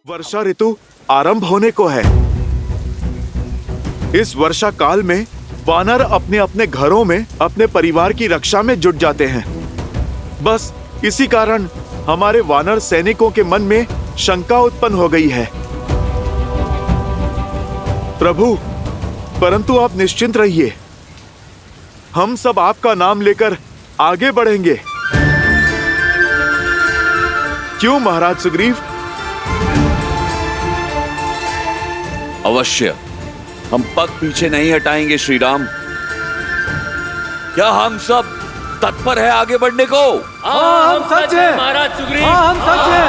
वर्षा ऋतु आरंभ होने को है। इस वर्षा काल में वानर अपने अपने घरों में अपने परिवार की रक्षा में जुट जाते हैं। बस इसी कारण हमारे वानर सैनिकों के मन में शंका उत्पन्न हो गई है। प्रभु, परंतु आप निश्चिंत रहिए, हम सब आपका नाम लेकर आगे बढ़ेंगे। क्यों महाराज सुग्रीव? अवश्य, हम पग पीछे नहीं हटाएंगे श्री राम। क्या हम सब तत्पर है आगे बढ़ने को? हाँ, हम सच है महाराज सुग्रीव। हाँ, हम सच है।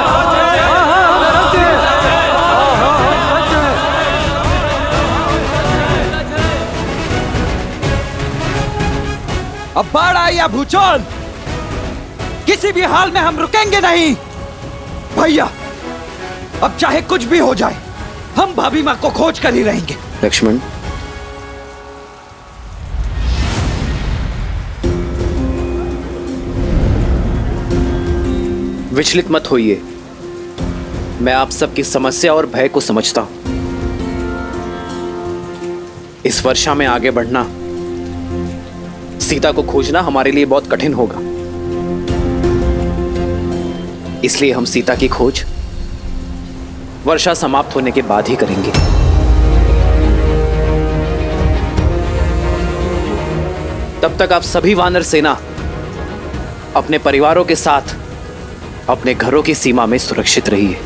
अब बाढ़ आई या भूचाल, किसी भी हाल में हम रुकेंगे नहीं। भैया, अब चाहे कुछ भी हो जाए, हम भाभी मां को खोज कर ही रहेंगे। लक्ष्मण, विचलित मत होइए। मैं आप सबकी समस्या और भय को समझता हूं। इस वर्षा में आगे बढ़ना, सीता को खोजना हमारे लिए बहुत कठिन होगा। इसलिए हम सीता की खोज वर्षा समाप्त होने के बाद ही करेंगे। तब तक आप सभी वानर सेना अपने परिवारों के साथ अपने घरों की सीमा में सुरक्षित रहिए।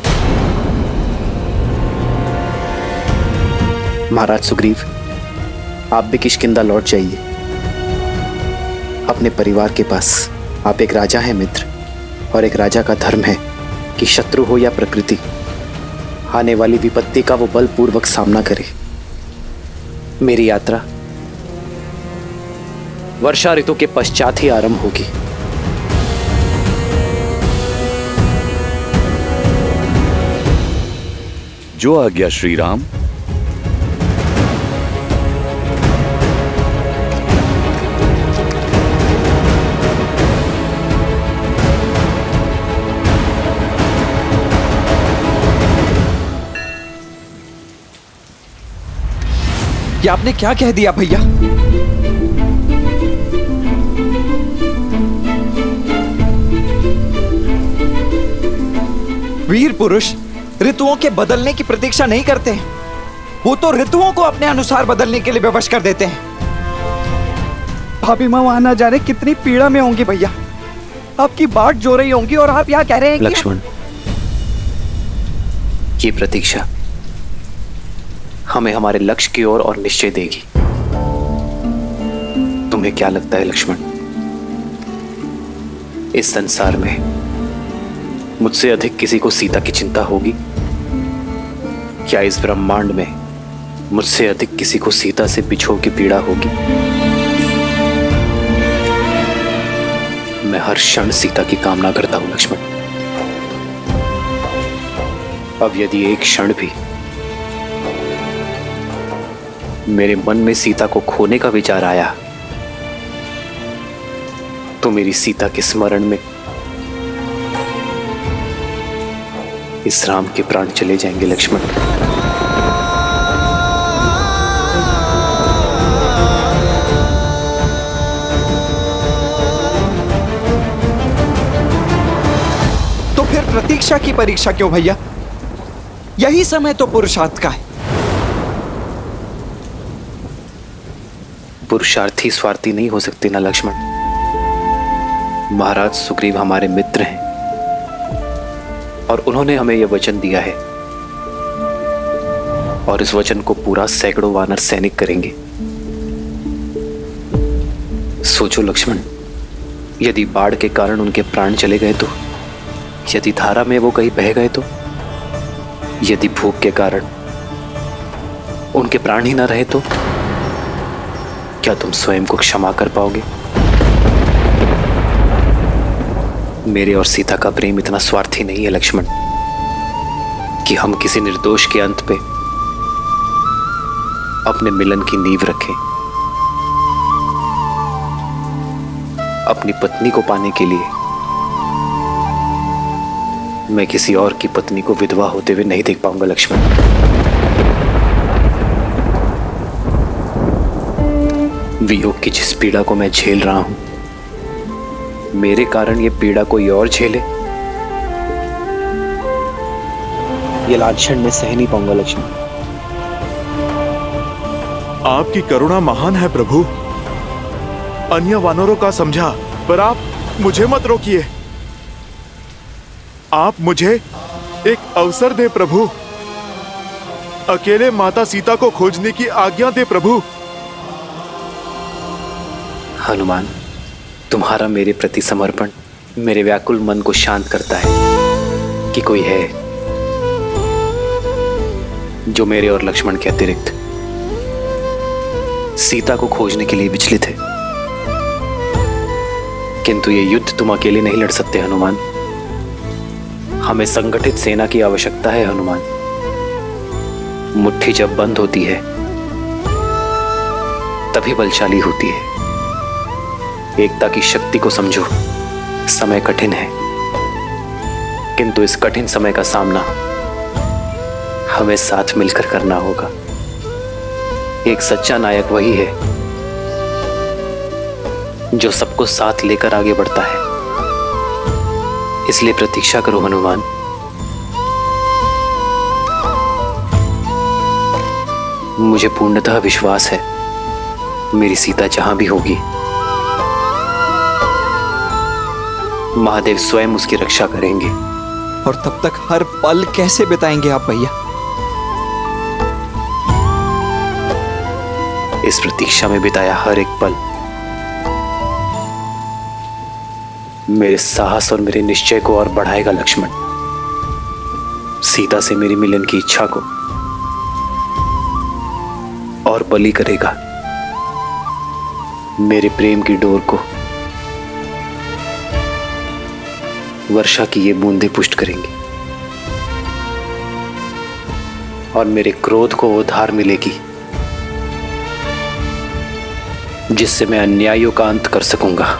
महाराज सुग्रीव, आप भी किष्किंधा लौट जाइए अपने परिवार के पास। आप एक राजा हैं मित्र, और एक राजा का धर्म है कि शत्रु हो या प्रकृति, आने वाली विपत्ति का वो बलपूर्वक सामना करे। मेरी यात्रा वर्षा ऋतु के पश्चात ही आरंभ होगी। जो आज्ञा श्री राम। ये आपने क्या कह दिया भैया? वीर पुरुष ऋतुओं के बदलने की प्रतीक्षा नहीं करते हैं। वो तो ऋतुओं को अपने अनुसार बदलने के लिए विवश कर देते हैं। भाभी माँ वहां ना जाने कितनी पीड़ा में होंगी भैया। आपकी बाट जो रही होंगी और आप यहाँ कह रहे हैं लक्ष्मण, ये प्रतीक्षा हमें हमारे लक्ष्य की ओर और निश्चय देगी। तुम्हें क्या लगता है लक्ष्मण, इस संसार में मुझसे अधिक किसी को सीता की चिंता होगी? क्या इस ब्रह्मांड में मुझसे अधिक किसी को सीता से बिछोह की पीड़ा होगी? मैं हर क्षण सीता की कामना करता हूं लक्ष्मण। अब यदि एक क्षण भी मेरे मन में सीता को खोने का विचार आया, तो मेरी सीता के स्मरण में इस राम के प्राण चले जाएंगे लक्ष्मण। तो फिर प्रतीक्षा की परीक्षा क्यों भैया? यही समय तो पुरुषार्थ का है। पुरुषार्थी स्वार्थी नहीं हो सकते ना लक्ष्मण। महाराज सुग्रीव हमारे मित्र हैं, और उन्होंने हमें यह वचन दिया है, और इस वचन को पूरा सैकड़ों वानर सैनिक करेंगे। सोचो लक्ष्मण, यदि बाढ़ के कारण उनके प्राण चले गए तो, यदि धारा में वो कहीं बह गए तो, यदि भूख के कारण उनके प्राण ही ना रहे तो, क्या तुम स्वयं को क्षमा कर पाओगे? मेरे और सीता का प्रेम इतना स्वार्थी नहीं है लक्ष्मण कि हम किसी निर्दोष के अंत पे अपने मिलन की नींव रखें। अपनी पत्नी को पाने के लिए मैं किसी और की पत्नी को विधवा होते हुए नहीं देख पाऊंगा लक्ष्मण। वियोग की जिस पीड़ा को मैं झेल रहा हूं, मेरे कारण ये पीड़ा कोई और झेले, ये लाछन मैं सह नहीं पाऊंगा लक्ष्मण। आपकी करुणा महान है प्रभु। अन्य वानरों का समझा, पर आप मुझे मत रोकिए। आप मुझे एक अवसर दे प्रभु। अकेले माता सीता को खोजने की आज्ञा दे प्रभु। हनुमान, तुम्हारा मेरे प्रति समर्पण मेरे व्याकुल मन को शांत करता है कि कोई है जो मेरे और लक्ष्मण के अतिरिक्त सीता को खोजने के लिए विचलित है। किंतु ये युद्ध तुम अकेले नहीं लड़ सकते हनुमान। हमें संगठित सेना की आवश्यकता है हनुमान। मुट्ठी जब बंद होती है तभी बलशाली होती है। एकता की शक्ति को समझो। समय कठिन है, किंतु इस कठिन समय का सामना हमें साथ मिलकर करना होगा। एक सच्चा नायक वही है जो सबको साथ लेकर आगे बढ़ता है। इसलिए प्रतीक्षा करो हनुमान। मुझे पूर्णतः विश्वास है मेरी सीता जहां भी होगी, महादेव स्वयं उसकी रक्षा करेंगे। और तब तक हर पल कैसे बिताएंगे आप भैया? इस प्रतीक्षा में बिताया हर एक पल मेरे साहस और मेरे निश्चय को और बढ़ाएगा लक्ष्मण। सीता से मेरी मिलन की इच्छा को और बली करेगा। मेरे प्रेम की डोर को वर्षा की ये बूंदें पुष्ट करेंगी और मेरे क्रोध को वो धार मिलेगी जिससे मैं अन्यायों का अंत कर सकूंगा।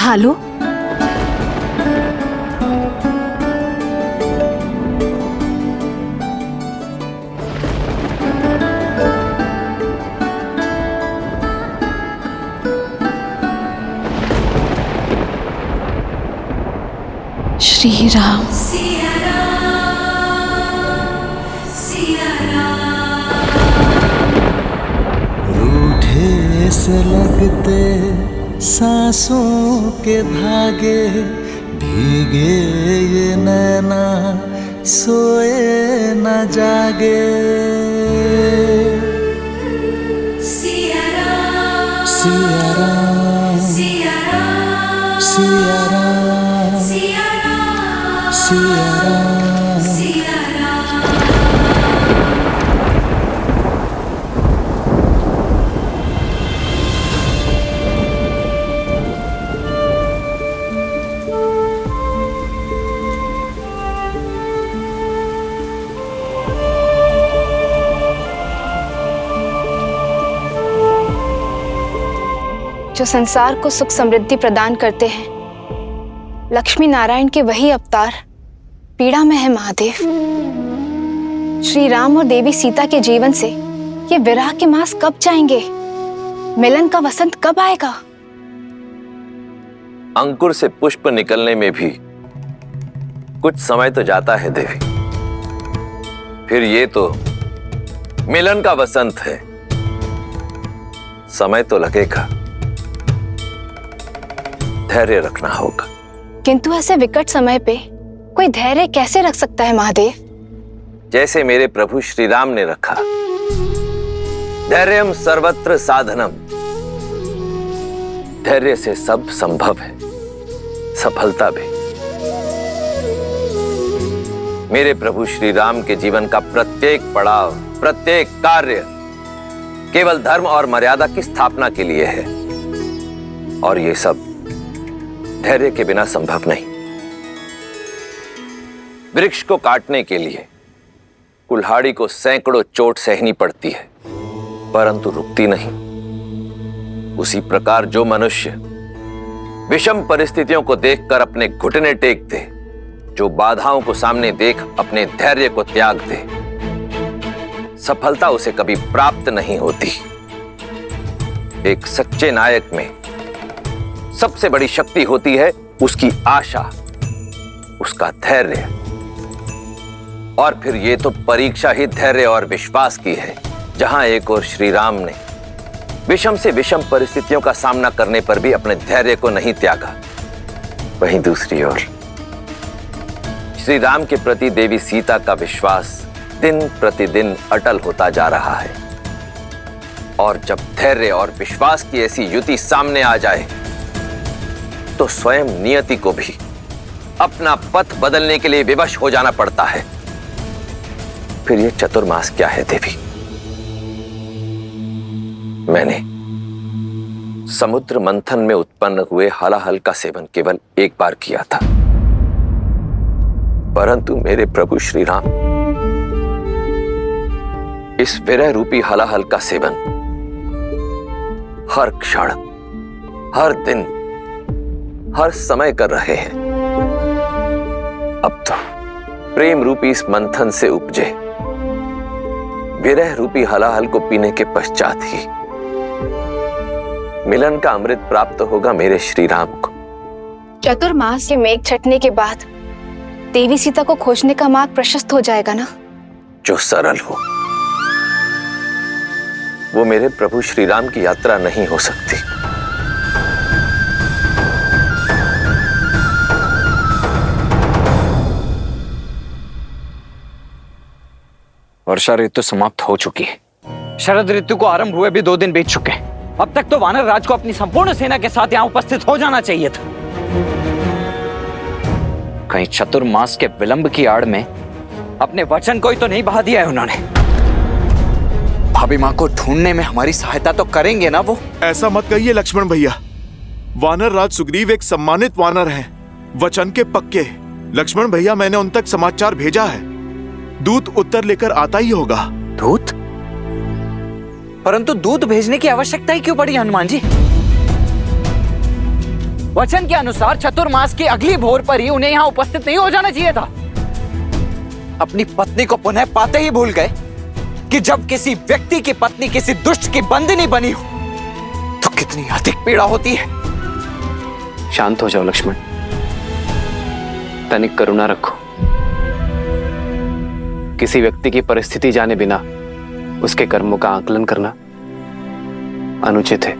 खा लो। श्री राम। रूठे से लगते सांसों के धागे, भीगे ये नैना सोए न जागे। सिया राम सिया राम सिया राम सिया राम सिया राम सिया राम। जो संसार को सुख समृद्धि प्रदान करते हैं, लक्ष्मी नारायण के वही अवतार पीड़ा में है महादेव। श्री राम और देवी सीता के जीवन से ये विरह के मास कब जाएंगे? मिलन का वसंत कब आएगा? अंकुर से पुष्प निकलने में भी कुछ समय तो जाता है देवी। फिर ये तो मिलन का वसंत है, समय तो लगेगा, धैर्य रखना होगा। किंतु ऐसे विकट समय पे कोई धैर्य कैसे रख सकता है महादेव? जैसे मेरे प्रभु श्री राम ने रखा। धैर्यम सर्वत्र साधनम। धैर्य से सब संभव है, सफलता भी। मेरे प्रभु श्री राम के जीवन का प्रत्येक पड़ाव, प्रत्येक कार्य केवल धर्म और मर्यादा की स्थापना के लिए है, और ये सब धैर्य के बिना संभव नहीं। वृक्ष को काटने के लिए कुल्हाड़ी को सैकड़ों चोट सहनी पड़ती है, परंतु रुकती नहीं। उसी प्रकार जो मनुष्य विषम परिस्थितियों को देखकर अपने घुटने टेक दे, जो बाधाओं को सामने देख अपने धैर्य को त्याग दे, सफलता उसे कभी प्राप्त नहीं होती। एक सच्चे नायक में सबसे बड़ी शक्ति होती है उसकी आशा, उसका धैर्य। और फिर ये तो परीक्षा ही धैर्य और विश्वास की है, जहां एक और श्री राम ने विषम से विषम परिस्थितियों का सामना करने पर भी अपने धैर्य को नहीं त्यागा, वहीं दूसरी ओर श्री राम के प्रति देवी सीता का विश्वास दिन प्रतिदिन अटल होता जा रहा है। और जब धैर्य और विश्वास की ऐसी युति सामने आ जाए, तो स्वयं नियति को भी अपना पथ बदलने के लिए विवश हो जाना पड़ता है। फिर ये चतुर्मास क्या है देवी? मैंने समुद्र मंथन में उत्पन्न हुए हलाहल का सेवन केवल एक बार किया था, परंतु मेरे प्रभु श्री राम इस विरह रूपी हलाहल का सेवन हर क्षण, हर दिन, हर समय कर रहे हैं। अब तो प्रेम रूपी इस मंथन से उपजे विरह रूपी हलाहल को पीने के पश्चात ही मिलन का अमृत प्राप्त होगा मेरे श्री राम को। चतुर्मास के मेघ छटने के बाद देवी सीता को खोजने का मार्ग प्रशस्त हो जाएगा ना? जो सरल हो वो मेरे प्रभु श्री राम की यात्रा नहीं हो सकती। वर्षा ऋतु समाप्त हो चुकी है। शरद ऋतु को आरंभ हुए भी 2 दिन बीत चुके हैं। अब तक तो वानर राज को अपनी संपूर्ण सेना के साथ यहाँ उपस्थित हो जाना चाहिए था। कहीं चतुर्मास के विलंब की आड़ में अपने वचन को ही तो नहीं बहा दिया है उन्होंने। भाभी माँ को ढूंढने में हमारी सहायता तो करेंगे ना वो? ऐसा मत कहिए लक्ष्मण भैया। वानर राज सुग्रीव एक सम्मानित वानर हैं, वचन के पक्के। लक्ष्मण भैया, मैंने उन तक समाचार भेजा है, दूत उत्तर लेकर आता ही होगा। दूत? परंतु दूत भेजने की आवश्यकता ही क्यों पड़ी हनुमान जी? वचन के अनुसार चतुर्मास की अगली भोर पर ही उन्हें यहाँ उपस्थित नहीं हो जाना चाहिए था। अपनी पत्नी को पुनः पाते ही भूल गए कि जब किसी व्यक्ति की पत्नी किसी दुष्ट की बंदिनी बनी हो तो कितनी अधिक पीड़ा होती है। शांत हो जाओ लक्ष्मण, तनिक करुणा रखो। किसी व्यक्ति की परिस्थिति जाने बिना उसके कर्मों का आकलन करना अनुचित है।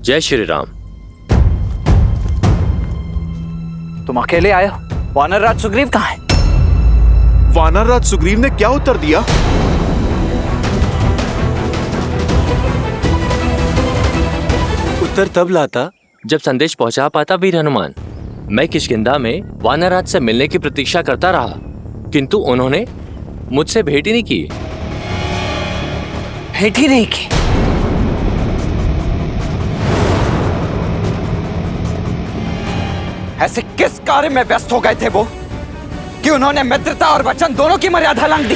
जय श्री राम। तुम अकेले आए हो? वानर राज सुग्रीव कहाँ है? वानर राज सुग्रीव ने क्या उत्तर दिया? उत्तर तब लाता जब संदेश पहुंचा पाता वीर हनुमान। मैं किष्किंधा में वानर राज से मिलने की प्रतीक्षा करता रहा, किंतु उन्होंने मुझसे भेंट ही नहीं की। भेंट ही नहीं की? ऐसे किस कार्य में व्यस्त हो गए थे वो कि उन्होंने मित्रता और वचन दोनों की मर्यादा लांघ दी?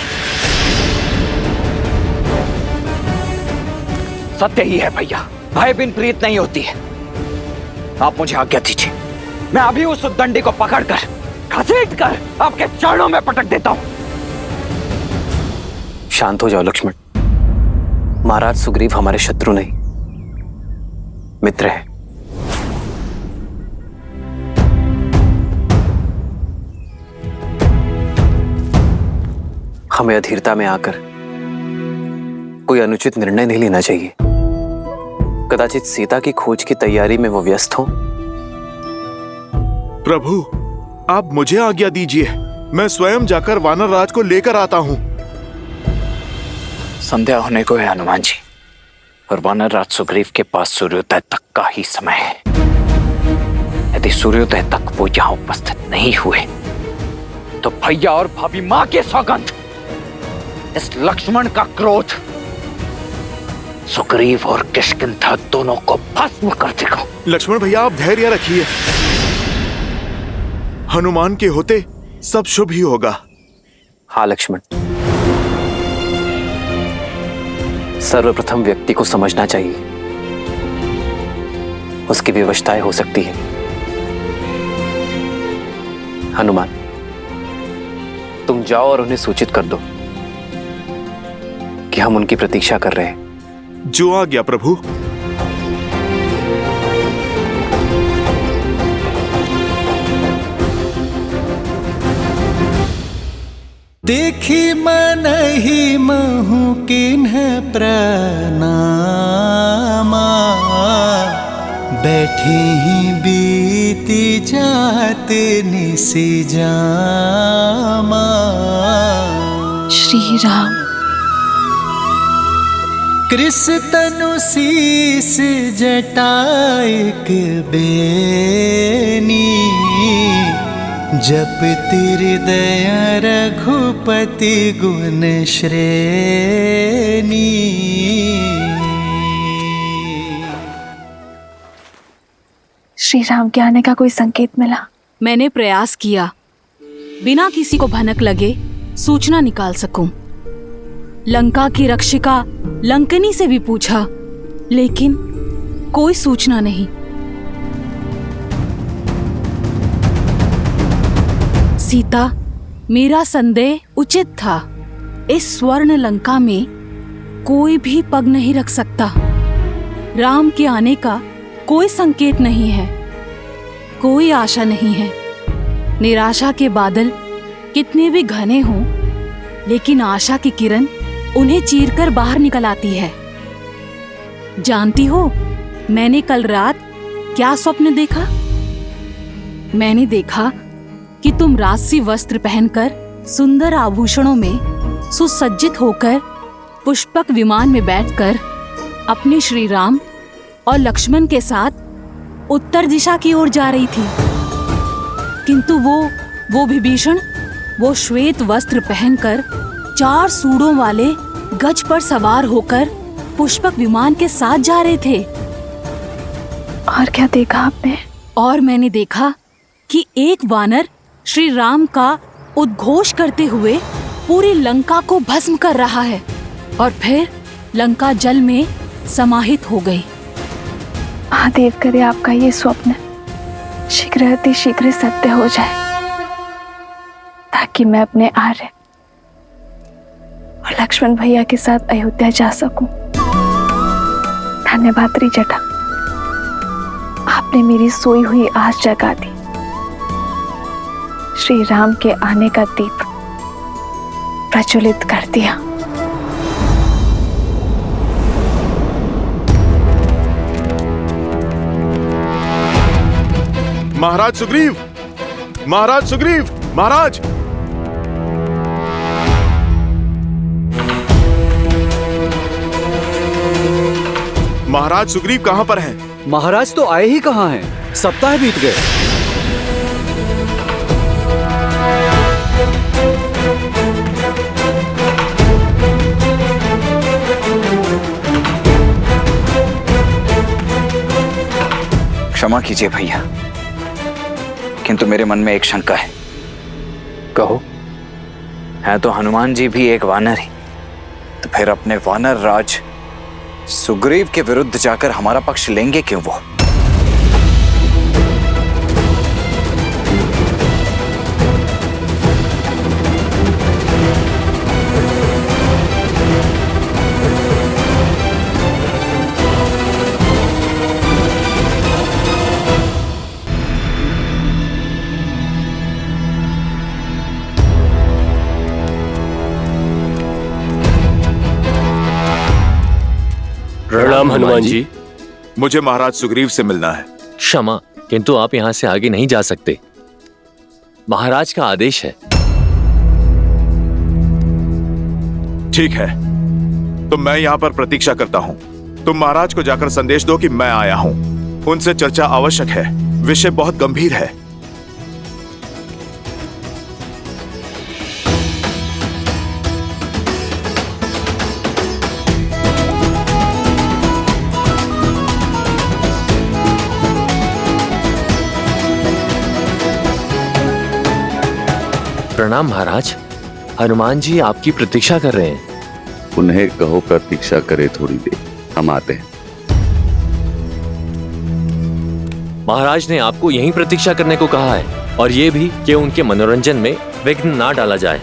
सत्य ही है भैया, भय बिन प्रीत नहीं होती है। आप मुझे आज्ञा दीजिए, मैं अभी उस उद्दंडी को पकड़कर घसीटकर आपके चरणों में पटक देता हूं। शांत हो जाओ लक्ष्मण। महाराज सुग्रीव हमारे शत्रु नहीं, मित्र हैं। हमें अधीरता में आकर कोई अनुचित निर्णय नहीं लेना चाहिए। कदाचित सीता की खोज की तैयारी में वो व्यस्त हो। प्रभु, आप मुझे आज्ञा दीजिए, मैं स्वयं जाकर वानर राज को लेकर आता हूं। संध्या होने को है हनुमान जी, और वानर राज सुग्रीव के पास सूर्योदय तक का ही समय है। यदि सूर्योदय तक वो यहाँ उपस्थित नहीं हुए तो भैया और भाभी मां के सौगंध, इस लक्ष्मण का क्रोध सुग्रीव और किष्किंधा दोनों को भस्म कर देगा। लक्ष्मण भैया, आप धैर्य रखिए, हनुमान के होते सब शुभ ही होगा। हाँ लक्ष्मण, सर्वप्रथम व्यक्ति को समझना चाहिए, उसकी विवशताएं हो सकती है। हनुमान, तुम जाओ और उन्हें सूचित कर दो कि हम उनकी प्रतीक्षा कर रहे हैं। जो आज्ञा प्रभु। देखी मन ही महु किन्ह प्रणामा, बैठी ही बीती जाते निसी जामा। श्री राम। कृष तनु शीस जटाइक बेनी, जप हृदय रघुपति गुण श्रेणी। श्री राम के आने का कोई संकेत मिला? मैंने प्रयास किया, बिना किसी को भनक लगे सूचना निकाल सकूं। लंका की रक्षिका लंकनी से भी पूछा, लेकिन कोई सूचना नहीं। सीता, मेरा संदेह उचित था। इस स्वर्ण लंका में कोई भी पग नहीं रख सकता। राम के आने का कोई संकेत नहीं है, कोई आशा नहीं है। निराशा के बादल कितने भी घने हों, लेकिन आशा की किरण उन्हें चीरकर बाहर निकल आती है। जानती हो, मैंने कल रात क्या स्वप्न देखा? मैंने देखा कि तुम राजसी वस्त्र पहनकर, सुंदर आभूषणों में सुसज्जित होकर, पुष्पक विमान में बैठकर अपने श्री राम और लक्ष्मण के साथ उत्तर दिशा की ओर जा रही थी। किंतु वो विभीषण, वो श्वेत वस्त्र पहनकर 4 सूढ़ों वाले गज पर सवार होकर पुष्पक विमान के साथ जा रहे थे। और क्या देखा आपने? और मैंने देखा कि एक वानर श्री राम का उद्घोष करते हुए पूरी लंका को भस्म कर रहा है, और फिर लंका जल में समाहित हो गई। महादेव करे आपका ये स्वप्न शीघ्र अति शीघ्र सत्य हो जाए, ताकि मैं अपने आर्य और लक्ष्मण भैया के साथ अयोध्या जा सकूं। धन्यवाद त्रिजटा, आपने मेरी सोई हुई आस जगा दी। श्री राम के आने का दीप प्रज्वलित कर दिया। महाराज सुग्रीव, महाराज सुग्रीव, महाराज। महाराज सुग्रीव कहां पर हैं? महाराज तो आए ही कहाँ हैं? सप्ताह बीत गए। क्षमा कीजिए भैया, किंतु मेरे मन में एक शंका है। कहो। है तो हनुमान जी भी एक वानर ही, तो फिर अपने वानर राज सुग्रीव के विरुद्ध जाकर हमारा पक्ष लेंगे क्यों वो? प्रणाम हनुमान जी। मुझे महाराज सुग्रीव से मिलना है। क्षमा, किंतु आप यहाँ से आगे नहीं जा सकते। महाराज का आदेश है। ठीक है, तो मैं यहाँ पर प्रतीक्षा करता हूँ। तुम महाराज को जाकर संदेश दो कि मैं आया हूँ। उनसे चर्चा आवश्यक है, विषय बहुत गंभीर है। प्रणाम महाराज, हनुमान जी आपकी प्रतीक्षा कर रहे हैं। उन्हें कहो प्रतीक्षा करे थोड़ी देर, हम आते हैं। महाराज ने आपको यहीं प्रतीक्षा करने को कहा है, और ये भी कि उनके मनोरंजन में विघ्न ना डाला जाए।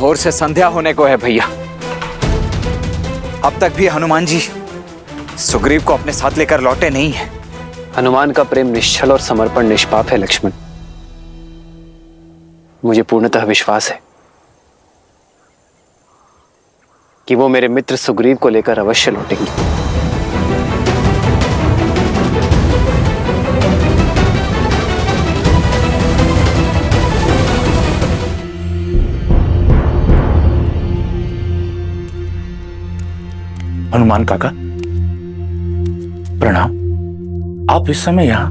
भोर से संध्या होने को है भैया, अब तक भी हनुमान जी सुग्रीव को अपने साथ लेकर लौटे नहीं हैं। हनुमान का प्रेम निश्चल और समर्पण निष्पाप है लक्ष्मण। मुझे पूर्णतः विश्वास है कि वो मेरे मित्र सुग्रीव को लेकर अवश्य लौटेंगे। हनुमान काका, प्रणाम। आप इस समय यहाँ,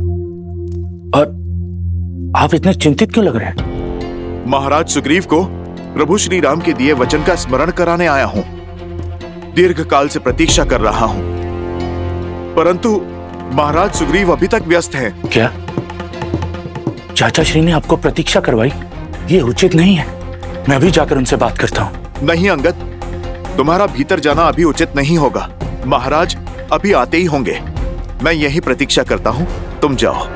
और आप इतने चिंतित क्यों लग रहे हैं? महाराज सुग्रीव को प्रभु श्री राम के दिए वचन का स्मरण कराने आया हूँ। दीर्घ काल से प्रतीक्षा कर रहा हूँ, परंतु महाराज सुग्रीव अभी तक व्यस्त हैं। क्या चाचा श्री ने आपको प्रतीक्षा करवाई? ये उचित नहीं है। मैं अभी जाकर उनसे बात करता हूँ। नहीं अंगद, तुम्हारा भीतर जाना अभी उचित नहीं होगा। महाराज अभी आते ही होंगे। मैं यही प्रतीक्षा करता हूं, तुम जाओ।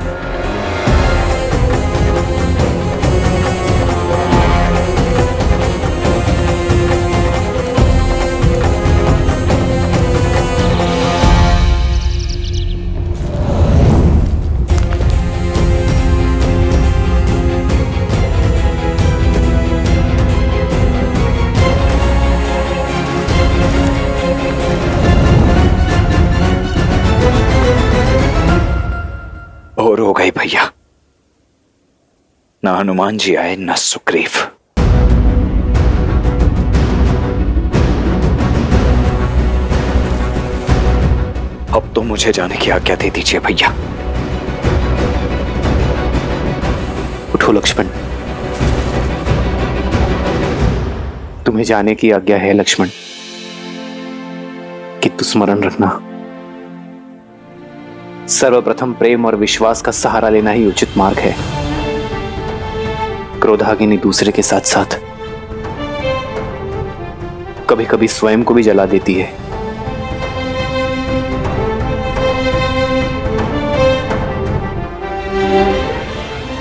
भोर हो गई भैया, न हनुमान जी आए न सुग्रीव। अब तो मुझे जाने की आज्ञा दे दीजिए भैया। उठो लक्ष्मण, तुम्हें जाने की आज्ञा है लक्ष्मण। किंतु स्मरण रखना, सर्वप्रथम प्रेम और विश्वास का सहारा लेना ही उचित मार्ग है। क्रोधाग्नि दूसरे के साथ साथ कभी कभी स्वयं को भी जला देती है।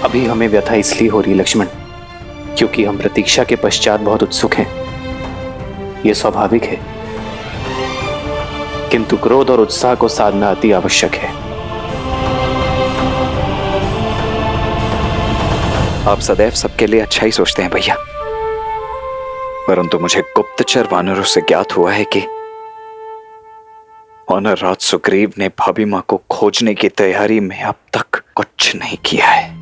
अभी हमें व्यथा इसलिए हो रही लक्ष्मण क्योंकि हम प्रतीक्षा के पश्चात बहुत उत्सुक हैं। यह स्वाभाविक है, किंतु क्रोध और उत्साह को साधना अति आवश्यक है। आप सदैव सबके लिए अच्छा ही सोचते हैं भैया, परंतु मुझे गुप्तचर वानरों से ज्ञात हुआ है कि वानरराज सुग्रीव ने भाभी मां को खोजने की तैयारी में अब तक कुछ नहीं किया है।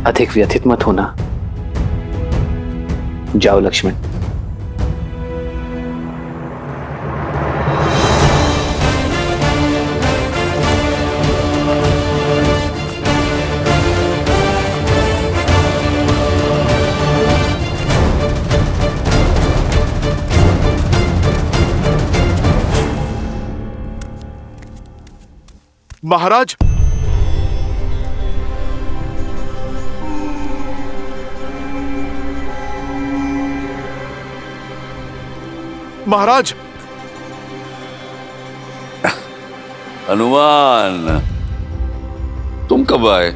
अधिक व्यथित मत होना। जाओ लक्ष्मण। महाराज, महाराज, हनुमान, तुम कब आए?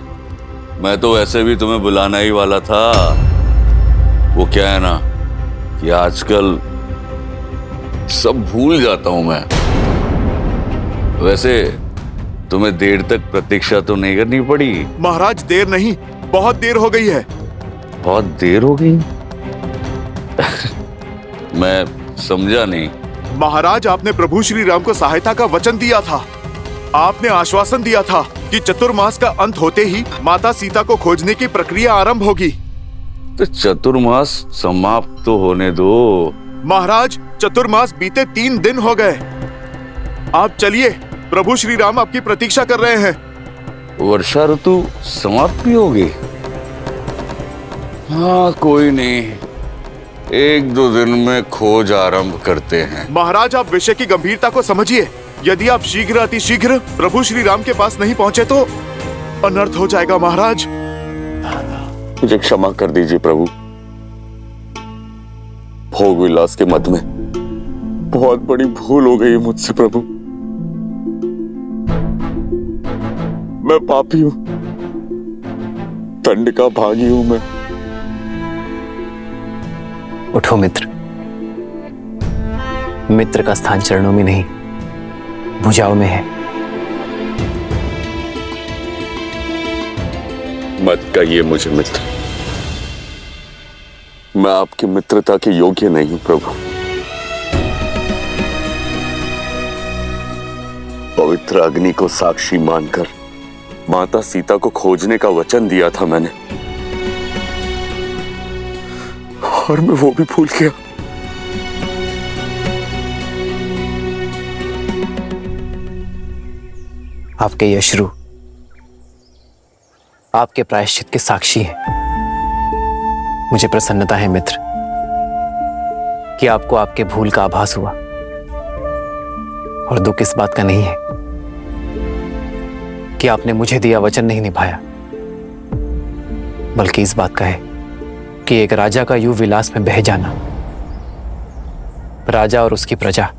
मैं तो वैसे भी तुम्हें बुलाना ही वाला था। वो क्या है ना कि आजकल सब भूल जाता हूं मैं। वैसे तुम्हें देर तक प्रतीक्षा तो नहीं करनी पड़ी। महाराज देर नहीं, बहुत देर हो गई है। बहुत देर हो गई? मैं समझा नहीं। महाराज, आपने प्रभु श्री राम को सहायता का वचन दिया था। आपने आश्वासन दिया था कि चतुर्मास का अंत होते ही माता सीता को खोजने की प्रक्रिया आरंभ होगी। तो चतुर्मास समाप्त तो होने दो। महाराज, चतुर्मास बीते 3 दिन हो गए। आप चलिए, प्रभु श्री राम आपकी प्रतीक्षा कर रहे हैं। वर्षा ऋतु समाप्त भी होगी? हाँ, कोई नहीं, 1-2 दिन में खोज आरंभ करते हैं। महाराज, आप विषय की गंभीरता को समझिए। यदि आप शीघ्र अतिशीघ्र प्रभु श्री राम के पास नहीं पहुंचे तो अनर्थ हो जाएगा। महाराज, मुझे क्षमा कर दीजिए प्रभु। भोग विलास के मद में बहुत बड़ी भूल हो गई मुझसे प्रभु। मैं पापी हूं, दंड का भागी हूं मैं। उठो मित्र। मित्र का स्थान चरणों में नहीं, भुजाओं में है। मत कहिए मुझे मित्र। मैं आपकी मित्रता के योग्य नहीं हूं प्रभु। पवित्र अग्नि को साक्षी मानकर माता सीता को खोजने का वचन दिया था मैंने, और मैं वो भी भूल गया। आपके ये अश्रु आपके प्रायश्चित के साक्षी हैं। मुझे प्रसन्नता है मित्र कि आपको आपके भूल का आभास हुआ, और दुख इस बात का नहीं है कि आपने मुझे दिया वचन नहीं निभाया, बल्कि इस बात का है कि एक राजा का युग विलास में बह जाना राजा और उसकी प्रजा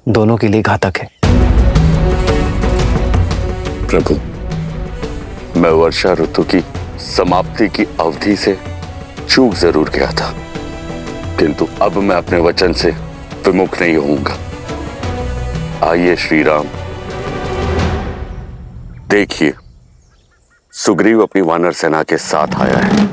दोनों के लिए घातक है। प्रभु, मैं वर्षा ऋतु की समाप्ति की अवधि से चूक जरूर गया था, किंतु अब मैं अपने वचन से विमुख नहीं होऊंगा। आइए श्री राम, देखिए सुग्रीव अपनी वानर सेना के साथ आया है।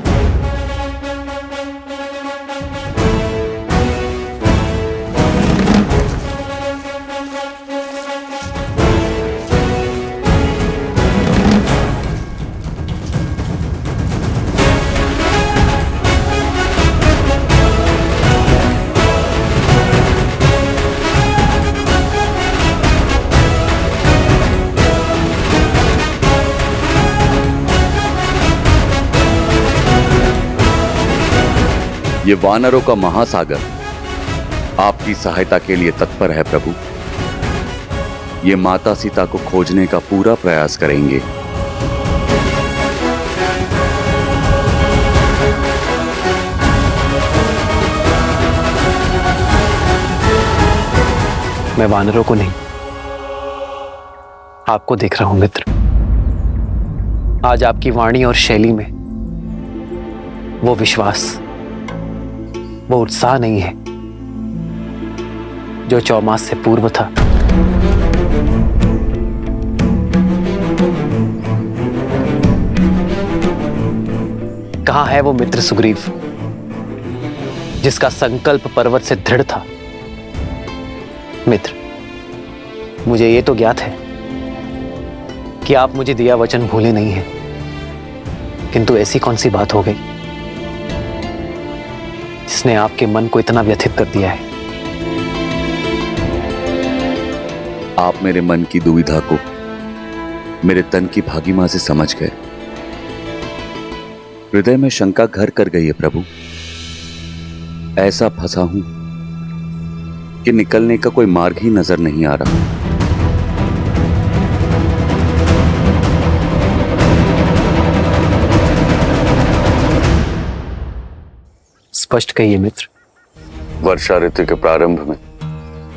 ये वानरों का महासागर आपकी सहायता के लिए तत्पर है प्रभु। ये माता सीता को खोजने का पूरा प्रयास करेंगे। मैं वानरों को नहीं, आपको देख रहा हूं मित्र। आज आपकी वाणी और शैली में वो विश्वास, वो उत्साह नहीं है जो 4 मास से पूर्व था। कहां है वो मित्र सुग्रीव जिसका संकल्प पर्वत से दृढ़ था? मित्र, मुझे ये तो ज्ञात है कि आप मुझे दिया वचन भूले नहीं हैं, किंतु ऐसी कौन सी बात हो गई जिसने आपके मन को इतना व्यथित कर दिया है? आप मेरे मन की दुविधा को मेरे तन की भागीमा से समझ गए। हृदय में शंका घर कर गई है प्रभु। ऐसा फंसा हूं कि निकलने का कोई मार्ग ही नजर नहीं आ रहा। स्पष्ट कहिए मित्र। वर्षा ऋतु के प्रारंभ में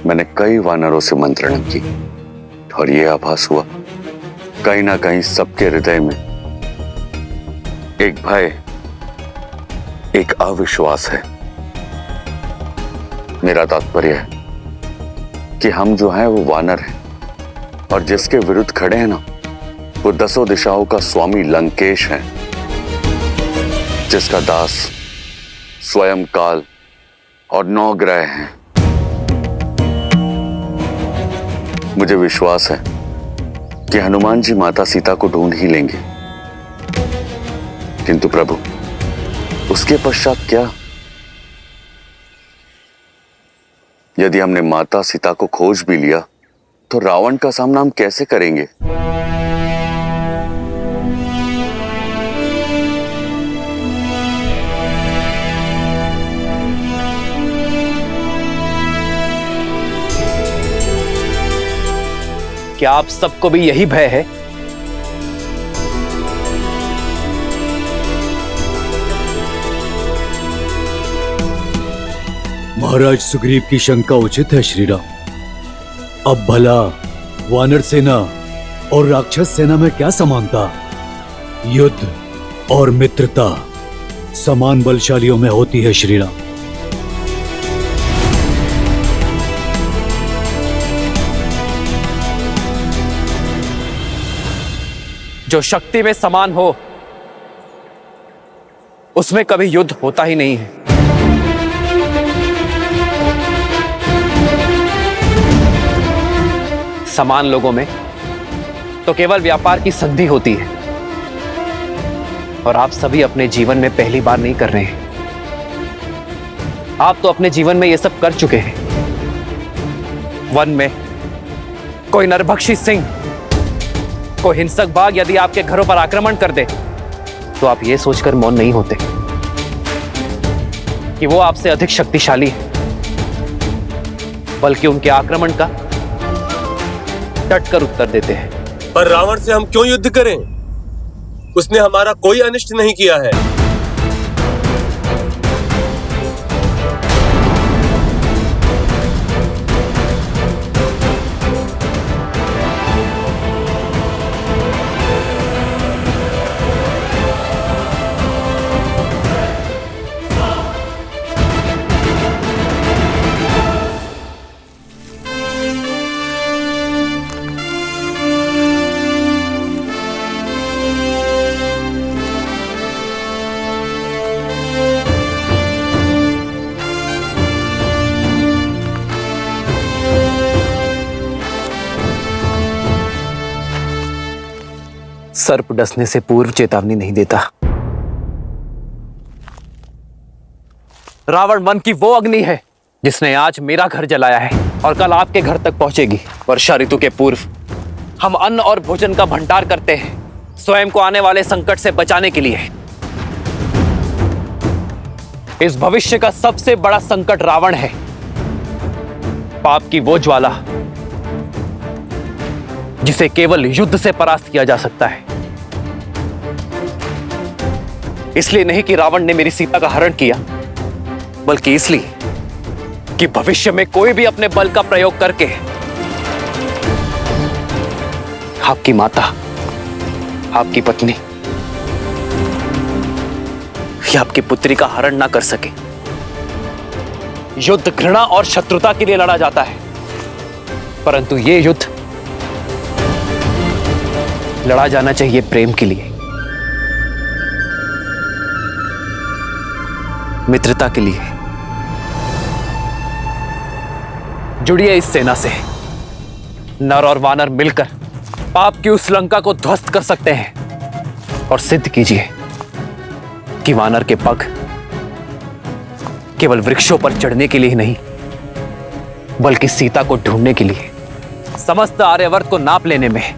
मैंने कई वानरों से मंत्रणा की और यह आभास हुआ कहीं ना कहीं सबके हृदय में एक भय, एक अविश्वास है। मेरा तात्पर्य है कि हम जो हैं वो वानर हैं और जिसके विरुद्ध खड़े हैं ना, वो 10 दिशाओं का स्वामी लंकेश है, जिसका दास स्वयं काल और 9 ग्रह हैं। मुझे विश्वास है कि हनुमान जी माता सीता को ढूंढ ही लेंगे, किंतु प्रभु उसके पश्चात क्या? यदि हमने माता सीता को खोज भी लिया तो रावण का सामना हम कैसे करेंगे? क्या आप सबको भी यही भय है? महाराज सुग्रीव की शंका उचित है श्री राम। अब भला वानर सेना और राक्षस सेना में क्या समानता? युद्ध और मित्रता समान बलशालियों में होती है श्री राम। जो शक्ति में समान हो उसमें कभी युद्ध होता ही नहीं है। समान लोगों में तो केवल व्यापार की संधि होती है, और आप सभी अपने जीवन में पहली बार नहीं कर रहे हैं। आप तो अपने जीवन में यह सब कर चुके हैं। वन में कोई नरभक्षी सिंह, कोई हिंसक बाघ यदि आपके घरों पर आक्रमण कर दे तो आप ये सोचकर मौन नहीं होते कि वो आपसे अधिक शक्तिशाली है, बल्कि उनके आक्रमण का डट कर उत्तर देते हैं। पर रावण से हम क्यों युद्ध करें? उसने हमारा कोई अनिष्ट नहीं किया है। सर्प डसने से पूर्व चेतावनी नहीं देता। रावण मन की वो अग्नि है जिसने आज मेरा घर जलाया है और कल आपके घर तक पहुंचेगी। वर्षा ऋतु के पूर्व हम अन्न और भोजन का भंडार करते हैं, स्वयं को आने वाले संकट से बचाने के लिए। इस भविष्य का सबसे बड़ा संकट रावण है, पाप की वो ज्वाला जिसे केवल युद्ध से परास्त किया जा सकता है। इसलिए नहीं कि रावण ने मेरी सीता का हरण किया, बल्कि इसलिए कि भविष्य में कोई भी अपने बल का प्रयोग करके आपकी माता, आपकी पत्नी या आपकी पुत्री का हरण ना कर सके। युद्ध घृणा और शत्रुता के लिए लड़ा जाता है, परंतु यह युद्ध लड़ा जाना चाहिए प्रेम के लिए, मित्रता के लिए। जुड़िए इस सेना से। नर और वानर मिलकर पाप की उस लंका को ध्वस्त कर सकते हैं। और सिद्ध कीजिए कि वानर के पग केवल वृक्षों पर चढ़ने के लिए ही नहीं, बल्कि सीता को ढूंढने के लिए, समस्त आर्यवर्त को नाप लेने में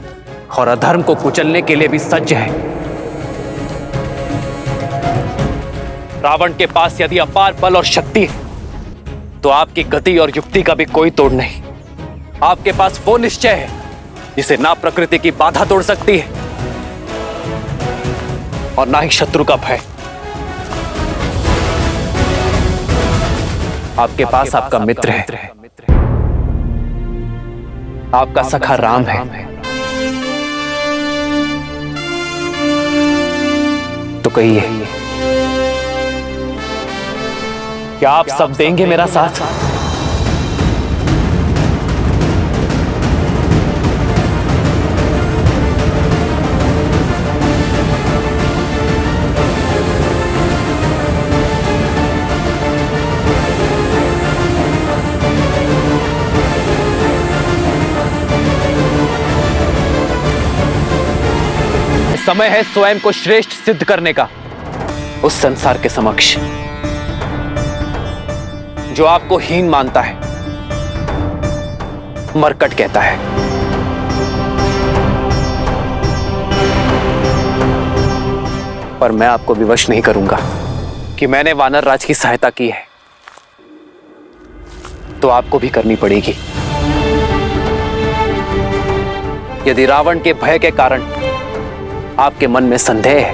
और अधर्म को कुचलने के लिए भी सज्ज है। रावण के पास यदि अपार बल और शक्ति है, तो आपकी गति और युक्ति का भी कोई तोड़ नहीं। आपके पास वो निश्चय है जिसे ना प्रकृति की बाधा तोड़ सकती है और ना ही शत्रु का भय। आपके पास आपका मित्र है, आपका सखा राम है। तो कहिए, क्या आप सब देंगे मेरा साथ? समय है स्वयं को श्रेष्ठ सिद्ध करने का उस संसार के समक्ष जो आपको हीन मानता है, मरकट कहता है। पर मैं आपको विवश नहीं करूंगा कि मैंने वानर राज की सहायता की है, तो आपको भी करनी पड़ेगी। यदि रावण के भय के कारण आपके मन में संदेह है,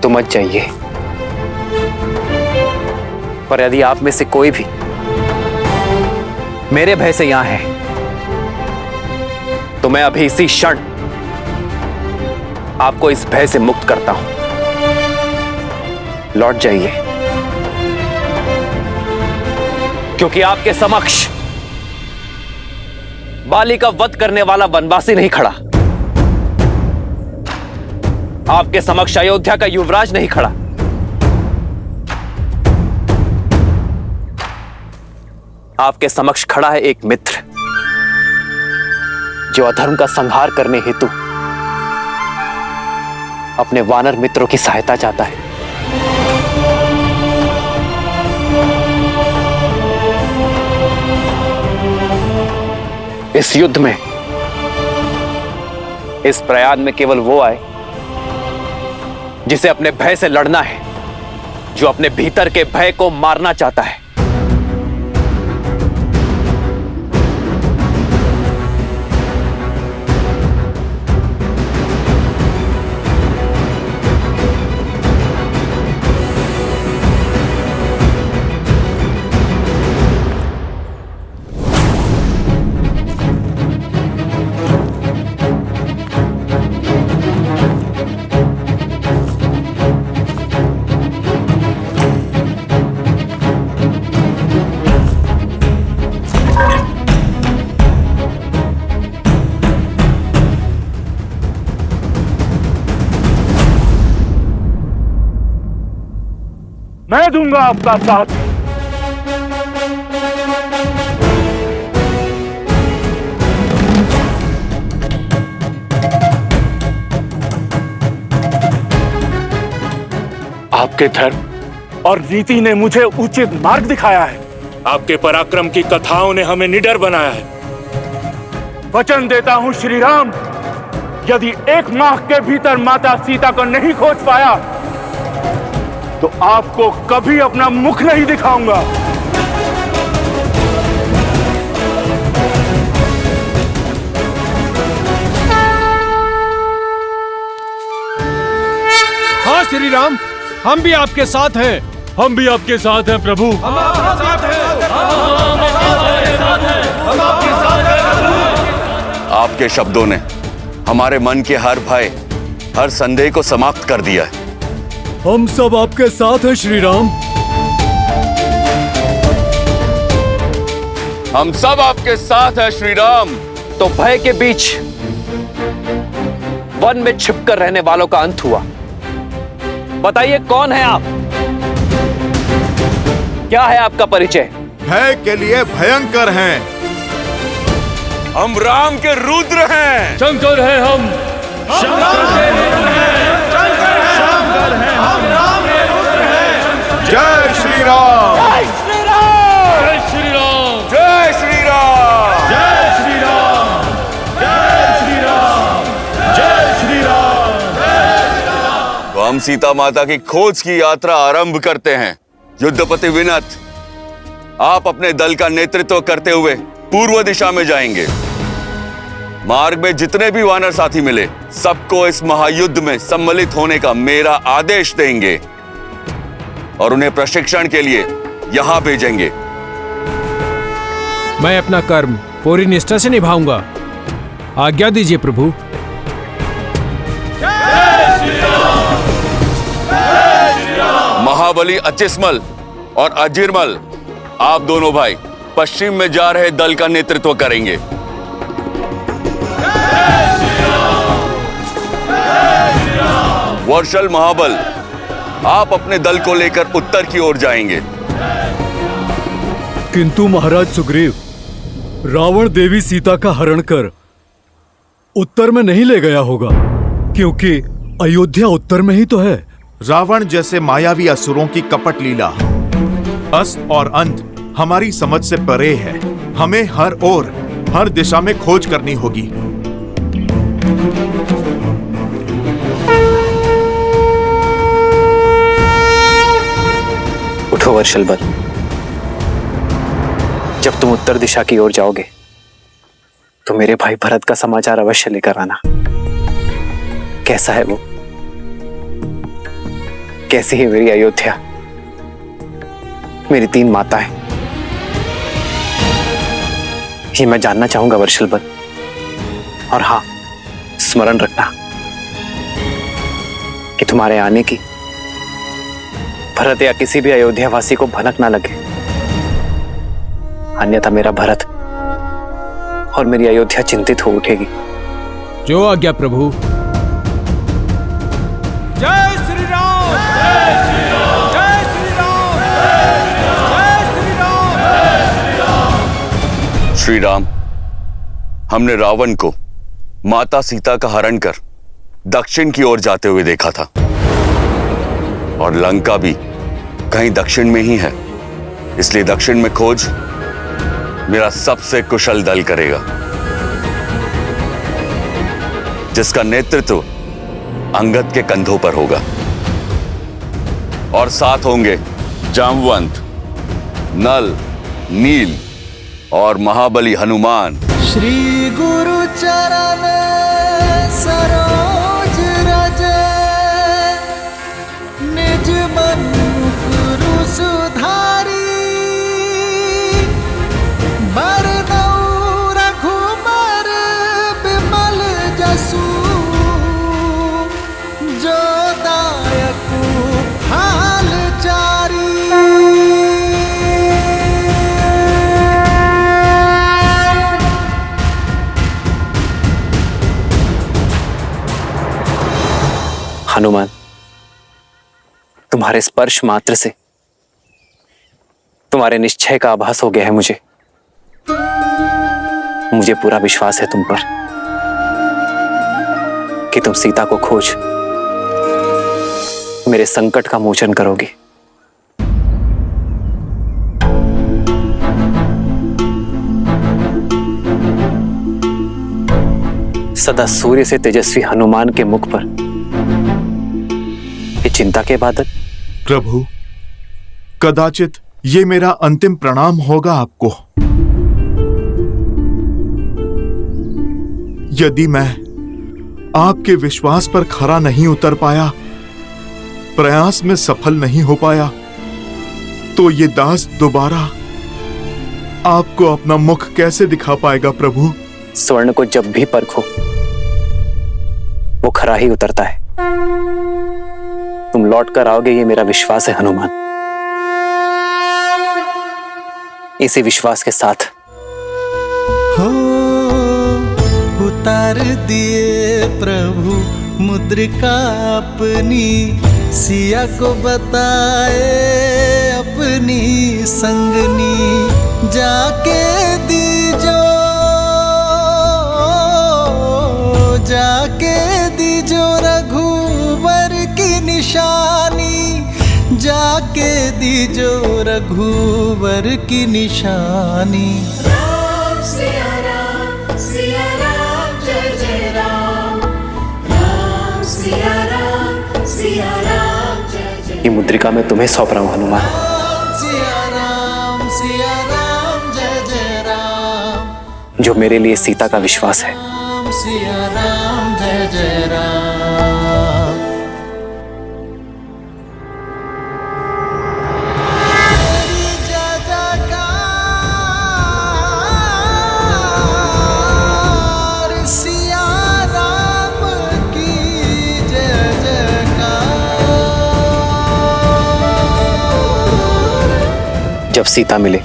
तो मत जाइए। पर यदि आप में से कोई भी मेरे भय से यहां है, तो मैं अभी इसी क्षण आपको इस भय से मुक्त करता हूं। लौट जाइए, क्योंकि आपके समक्ष बाली का वध करने वाला वनवासी नहीं खड़ा, आपके समक्ष अयोध्या का युवराज नहीं खड़ा, आपके समक्ष खड़ा है एक मित्र जो अधर्म का संहार करने हेतु अपने वानर मित्रों की सहायता चाहता है। इस युद्ध में, इस प्रयाग में केवल वो आए जिसे अपने भय से लड़ना है, जो अपने भीतर के भय को मारना चाहता है। मैं दूंगा आपका साथ। आपके धर्म और नीति ने मुझे उचित मार्ग दिखाया है। आपके पराक्रम की कथाओं ने हमें निडर बनाया है। वचन देता हूं श्री राम, यदि 1 माह के भीतर माता सीता को नहीं खोज पाया तो आपको कभी अपना मुख नहीं दिखाऊंगा। हाँ श्री राम, हम भी आपके साथ हैं। हम भी आपके साथ हैं प्रभु। हम आपके साथ हैं। आपके शब्दों ने हमारे मन के हर भय, हर संदेह को समाप्त कर दिया है। हम सब आपके साथ हैं श्री राम। हम सब आपके साथ हैं श्री राम। तो भय के बीच वन में छिपकर रहने वालों का अंत हुआ। बताइए कौन है आप? क्या है आपका परिचय? भय के लिए भयंकर हैं। हम राम के रुद्र हैं। शंकर है हम। जय श्री राम। जय श्री राम। जय श्री राम। जय श्री राम। जय श्री राम। जय श्री राम। तो हम सीता माता की खोज की यात्रा आरंभ करते हैं। युद्धपति विनत, आप अपने दल का नेतृत्व करते हुए पूर्व दिशा में जाएंगे। मार्ग में जितने भी वानर साथी मिले, सबको इस महायुद्ध में सम्मिलित होने का मेरा आदेश देंगे और उन्हें प्रशिक्षण के लिए यहां भेजेंगे। मैं अपना कर्म पूरी निष्ठा से निभाऊंगा। आज्ञा दीजिए प्रभु। महाबली अचिस्मल और अजीरमल, आप दोनों भाई पश्चिम में जा रहे दल का नेतृत्व करेंगे। वर्षल महाबल, आप अपने दल को लेकर उत्तर की ओर जाएंगे। किंतु महाराज सुग्रीव, रावण देवी सीता का हरण कर उत्तर में नहीं ले गया होगा, क्योंकि अयोध्या उत्तर में ही तो है। रावण जैसे मायावी असुरों की कपट लीला, अस्त और अंत हमारी समझ से परे है। हमें हर ओर, हर दिशा में खोज करनी होगी। उठो वर्षल बल। जब तुम उत्तर दिशा की ओर जाओगे तो मेरे भाई भरत का समाचार अवश्य लेकर आना। कैसा है वो? कैसी है मेरी अयोध्या, मेरी 3 माताएं? ये मैं जानना चाहूंगा वर्षल बल। और हाँ, स्मरण रखना कि तुम्हारे आने की भरत या किसी भी अयोध्यावासी को भनक ना लगे, अन्यथा मेरा भरत और मेरी अयोध्या चिंतित हो उठेगी। जो आज्ञा प्रभु। जय श्री राम। जय श्री राम। जय श्री राम। जय श्री राम। जय श्री राम। श्री राम, हमने रावण को माता सीता का हरण कर दक्षिण की ओर जाते हुए देखा था, और लंका भी कहीं दक्षिण में ही है। इसलिए दक्षिण में खोज मेरा सबसे कुशल दल करेगा, जिसका नेतृत्व अंगद के कंधों पर होगा, और साथ होंगे जामवंत, नल, नील और महाबली हनुमान। श्री गुरु चरण सरोज रज, निज मन गुरु सुधारी, बरनउँ रघुबर बिमल जसु, जो दायकु हाल चारी। हनुमान, तुम्हारे स्पर्श मात्र से तुम्हारे निश्चय का आभास हो गया है मुझे। मुझे पूरा विश्वास है तुम पर कि तुम सीता को खोज मेरे संकट का मोचन करोगे। सदा सूर्य से तेजस्वी हनुमान के मुख पर ये चिंता के बादल। प्रभु, कदाचित ये मेरा अंतिम प्रणाम होगा आपको। यदि मैं आपके विश्वास पर खरा नहीं उतर पाया, प्रयास में सफल नहीं हो पाया, तो ये दास दोबारा आपको अपना मुख कैसे दिखा पाएगा प्रभु? स्वर्ण को जब भी परखो वो खरा ही उतरता है। तुम लौट कर आओगे, ये मेरा विश्वास है हनुमान। इसी विश्वास के साथ हो उतार दिए प्रभु मुद्रिका अपनी, सिया को बताए अपनी संगनी, जाके दीजो रघुवर की निशानी, जाके दीजो रघुवर की निशानी। राम सिया राम जय जय राम, राम सिया राम जय जय। ये मुद्रिका मैं तुम्हें सौंप रहा हूं हनुमान। सिया राम जय जय राम, जो मेरे लिए सीता का विश्वास है। सिया राम जय जय राम। जब सीता मिले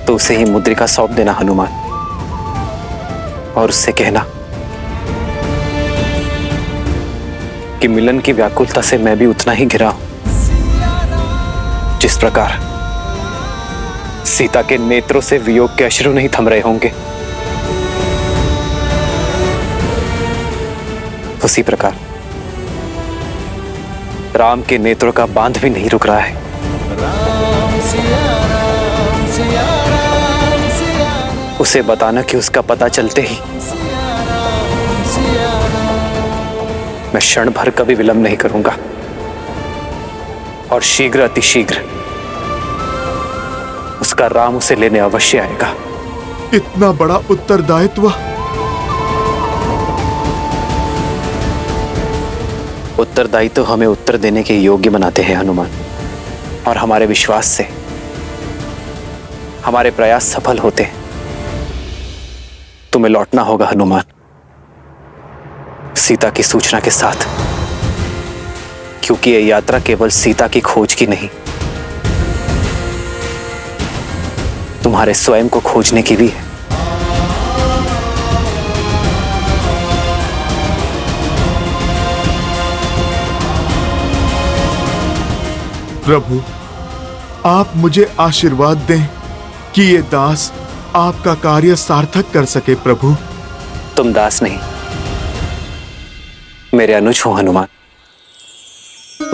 तो उसे ही मुद्रिका सौंप देना हनुमान, और उससे कहना कि मिलन की व्याकुलता से मैं भी उतना ही घिरा हूं जिस प्रकार सीता के नेत्रों से वियोग के अश्रु नहीं थम रहे होंगे। उसी प्रकार राम के नेत्रों का बांध भी नहीं रुक रहा है। उसे बताना कि उसका पता चलते ही मैं क्षण भर कभी विलंब नहीं करूंगा, और शीघ्र अतिशीघ्र उसका राम उसे लेने अवश्य आएगा। इतना बड़ा उत्तरदायित्व? उत्तरदायित्व हमें उत्तर देने के योग्य बनाते हैं हनुमान, और हमारे विश्वास से हमारे प्रयास सफल होते हैं। तुम्हें लौटना होगा हनुमान, सीता की सूचना के साथ, क्योंकि यह यात्रा केवल सीता की खोज की नहीं, तुम्हारे स्वयं को खोजने की भी है। प्रभु, आप मुझे आशीर्वाद दें कि ये दास आपका कार्य सार्थक कर सके प्रभु। तुम दास नहीं, मेरे अनुज हो हनुमान,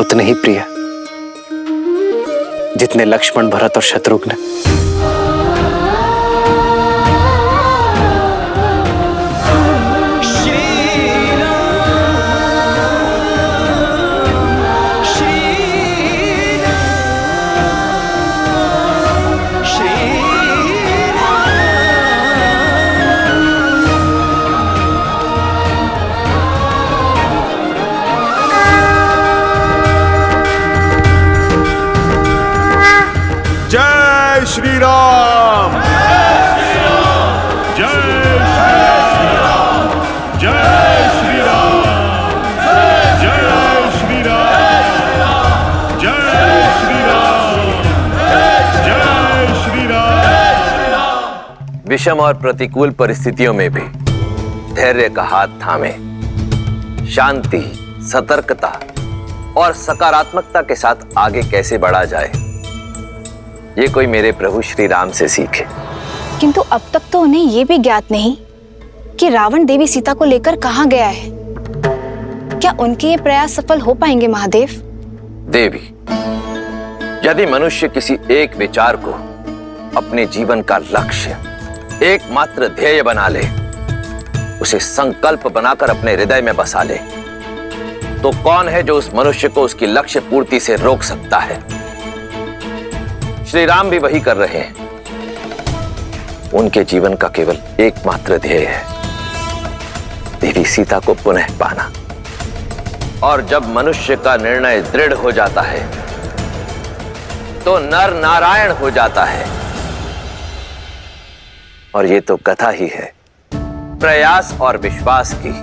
उतने ही प्रिय जितने लक्ष्मण, भरत और शत्रुघ्न। जय श्री राम, जय श्री राम, जय श्री राम, जय श्री राम, जय श्री राम, जय श्री राम। विषम और प्रतिकूल परिस्थितियों में भी धैर्य का हाथ थामे शांति, सतर्कता और सकारात्मकता के साथ आगे कैसे बढ़ा जाए, ये कोई मेरे प्रभु श्री राम से सीखे। किंतु अब तक तो उन्हें यह भी ज्ञात नहीं कि रावण देवी सीता को लेकर कहां गया है। क्या उनके ये प्रयास सफल हो पाएंगे महादेव? देवी, यदि मनुष्य किसी एक विचार को अपने जीवन का लक्ष्य, एकमात्र ध्येय बना ले, उसे संकल्प बनाकर अपने हृदय में बसा ले, तो कौन है जो उस मनुष्य को उसकी लक्ष्य पूर्ति से रोक सकता है? श्री राम भी वही कर रहे हैं। उनके जीवन का केवल एकमात्र ध्येय है देवी सीता को पुनः पाना। और जब मनुष्य का निर्णय दृढ़ हो जाता है तो नर नारायण हो जाता है। और ये तो कथा ही है प्रयास और विश्वास की।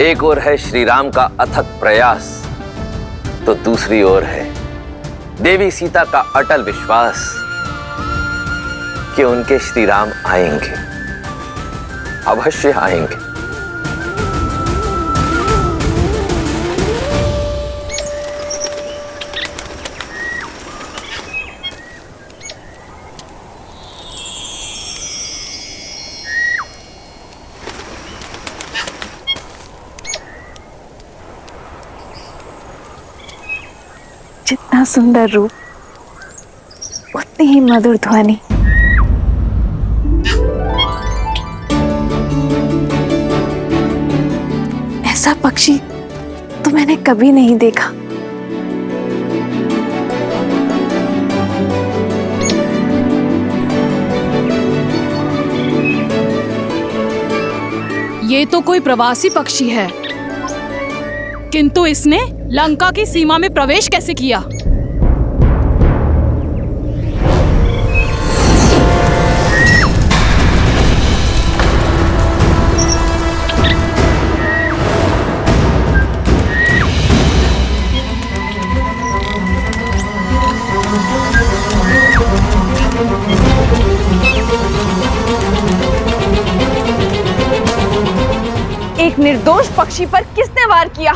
एक ओर है श्री राम का अथक प्रयास, तो दूसरी ओर है देवी सीता का अटल विश्वास कि उनके श्री राम आएंगे, अवश्य आएंगे। जितना सुंदर रूप उतनी ही मधुर ध्वनि। ऐसा पक्षी तो मैंने कभी नहीं देखा। ये तो कोई प्रवासी पक्षी है, किंतु इसने लंका की सीमा में प्रवेश कैसे किया? एक निर्दोष पक्षी पर किसने वार किया?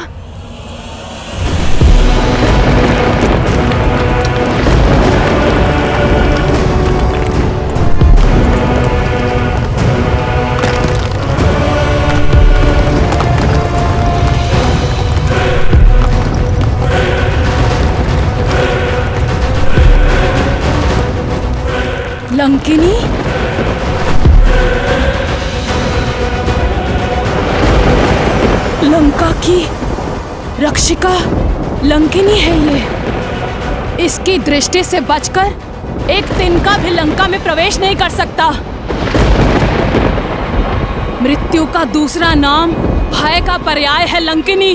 लंकिनी? लंका की रक्षिका लंकिनी है ये। इसकी दृष्टि से बचकर एक तिनका भी लंका में प्रवेश नहीं कर सकता। मृत्यु का दूसरा नाम भय का पर्याय है लंकिनी।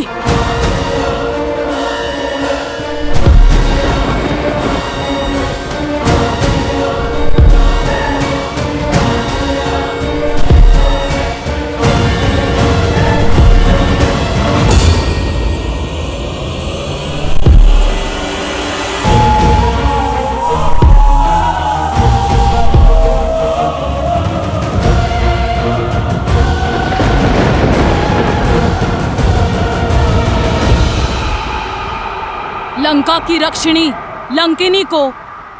लंका की रक्षिणी लंकिनी को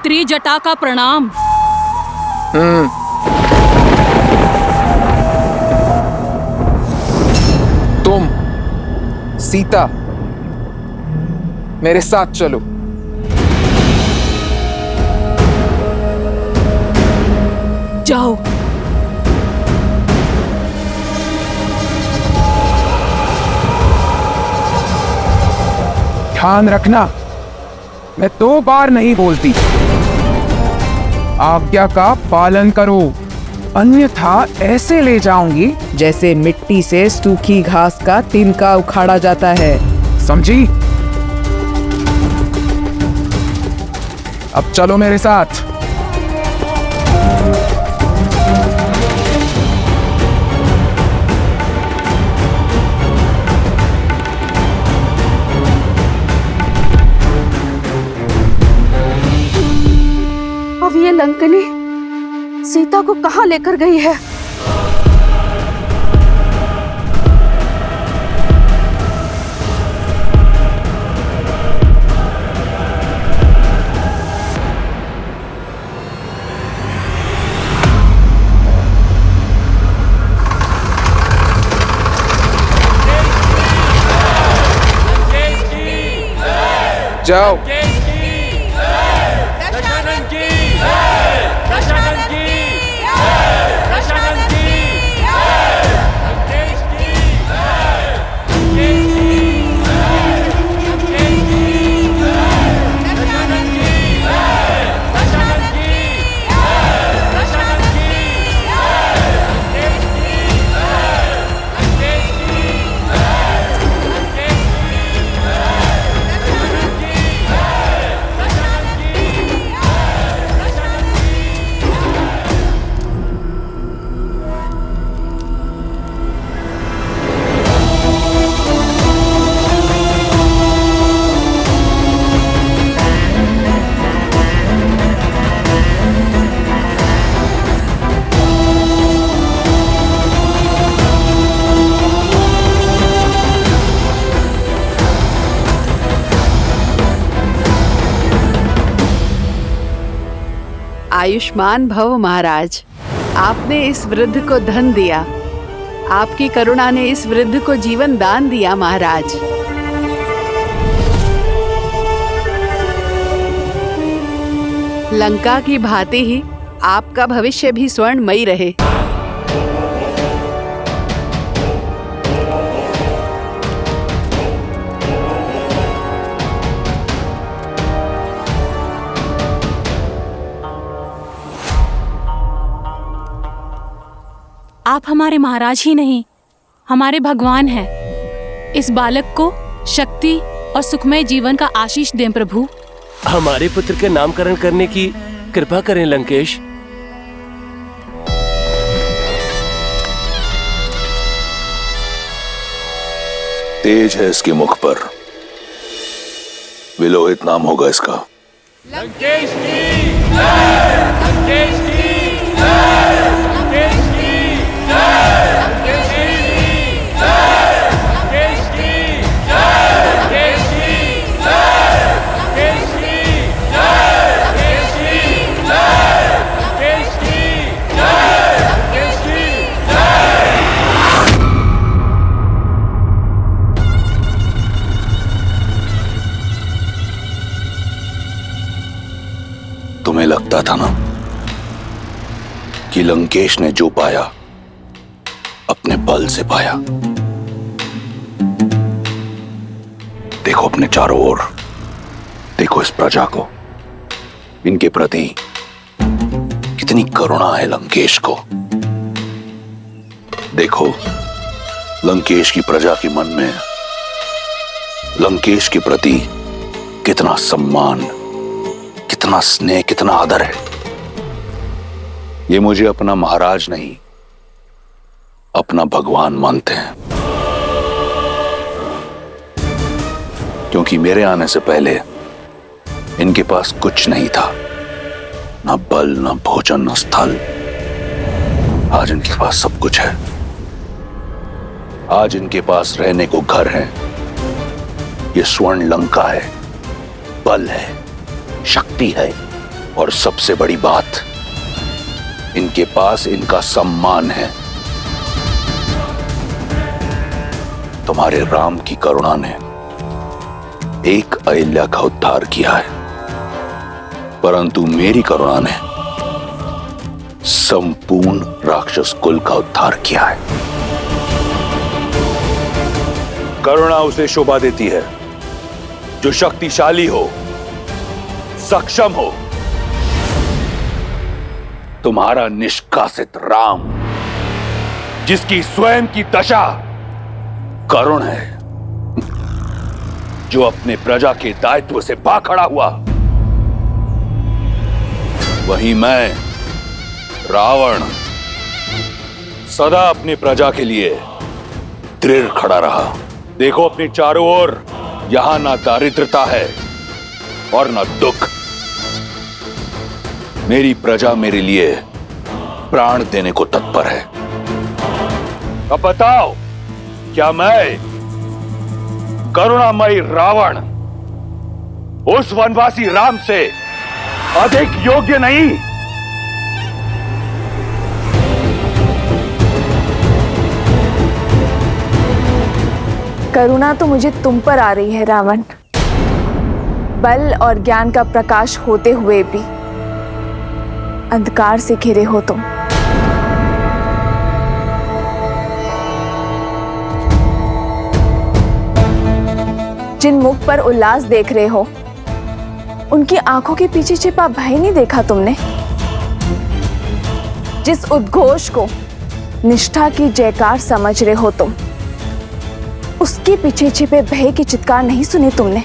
त्रिजटा का प्रणाम। तुम सीता मेरे साथ चलो। जाओ। ध्यान रखना, मैं 2 बार नहीं बोलती। आज्ञा का पालन करो, अन्यथा ऐसे ले जाऊंगी जैसे मिट्टी से सूखी घास का तिनका उखाड़ा जाता है। समझी? अब चलो मेरे साथ। अब ये लंकिनी सीता को कहाँ लेकर गई है? जाओ। आयुष्मान भव महाराज। आपने इस वृद्ध को धन दिया, आपकी करुणा ने इस वृद्ध को जीवन दान दिया महाराज। लंका की भांति ही आपका भविष्य भी स्वर्णमयी रहे। आप हमारे महाराज ही नहीं, हमारे भगवान हैं। इस बालक को शक्ति और सुखमय जीवन का आशीष दें प्रभु। हमारे पुत्र के नामकरण करने की कृपा करें लंकेश। तेज है इसके मुख पर, विलोहित नाम होगा इसका। लंकेश की जय, लंकेश की जय, लंकेश की जय, लंकेश की जय, लंकेश की जय, लंकेश की जय, लंकेश की जय, लंकेश की जय, लंकेश की जय, लंकेश की जय। तुम्हें लगता था ना कि लंकेश ने जो पाया अपने बल से पाया। देखो अपने चारों ओर, देखो इस प्रजा को, इनके प्रति कितनी करुणा है लंकेश को। देखो लंकेश की प्रजा के मन में लंकेश के प्रति कितना सम्मान, कितना स्नेह, कितना आदर है। ये मुझे अपना महाराज नहीं, अपना भगवान मानते हैं। क्योंकि मेरे आने से पहले इनके पास कुछ नहीं था, ना बल, ना भोजन, ना स्थल। आज इनके पास सब कुछ है। आज इनके पास रहने को घर है, ये स्वर्ण लंका है, बल है, शक्ति है, और सबसे बड़ी बात, इनके पास इनका सम्मान है। तुम्हारे राम की करुणा ने एक अहिल्या का उद्धार किया है, परंतु मेरी करुणा ने संपूर्ण राक्षस कुल का उद्धार किया है। करुणा उसे शोभा देती है जो शक्तिशाली हो, सक्षम हो। तुम्हारा निष्कासित राम, जिसकी स्वयं की दशा करुण है, जो अपने प्रजा के दायित्व से भाग खड़ा हुआ, वहीं मैं रावण सदा अपनी प्रजा के लिए दृढ़ खड़ा रहा। देखो अपने चारों ओर, यहां ना दारिद्रता है और ना दुख। मेरी प्रजा मेरे लिए प्राण देने को तत्पर है। अब बताओ, क्या मैं करुणामयी रावण उस वनवासी राम से अधिक योग्य नहीं? करुणा तो मुझे तुम पर आ रही है रावण। बल और ज्ञान का प्रकाश होते हुए भी अंधकार से घिरे हो तुम। जिन मुख पर उल्लास देख रहे हो, उनकी आंखों के पीछे छिपा भय नहीं देखा तुमने? जिस उद्घोष को निष्ठा की जयकार समझ रहे हो तुम, उसके पीछे छिपे भय की चित्कार नहीं सुने तुमने?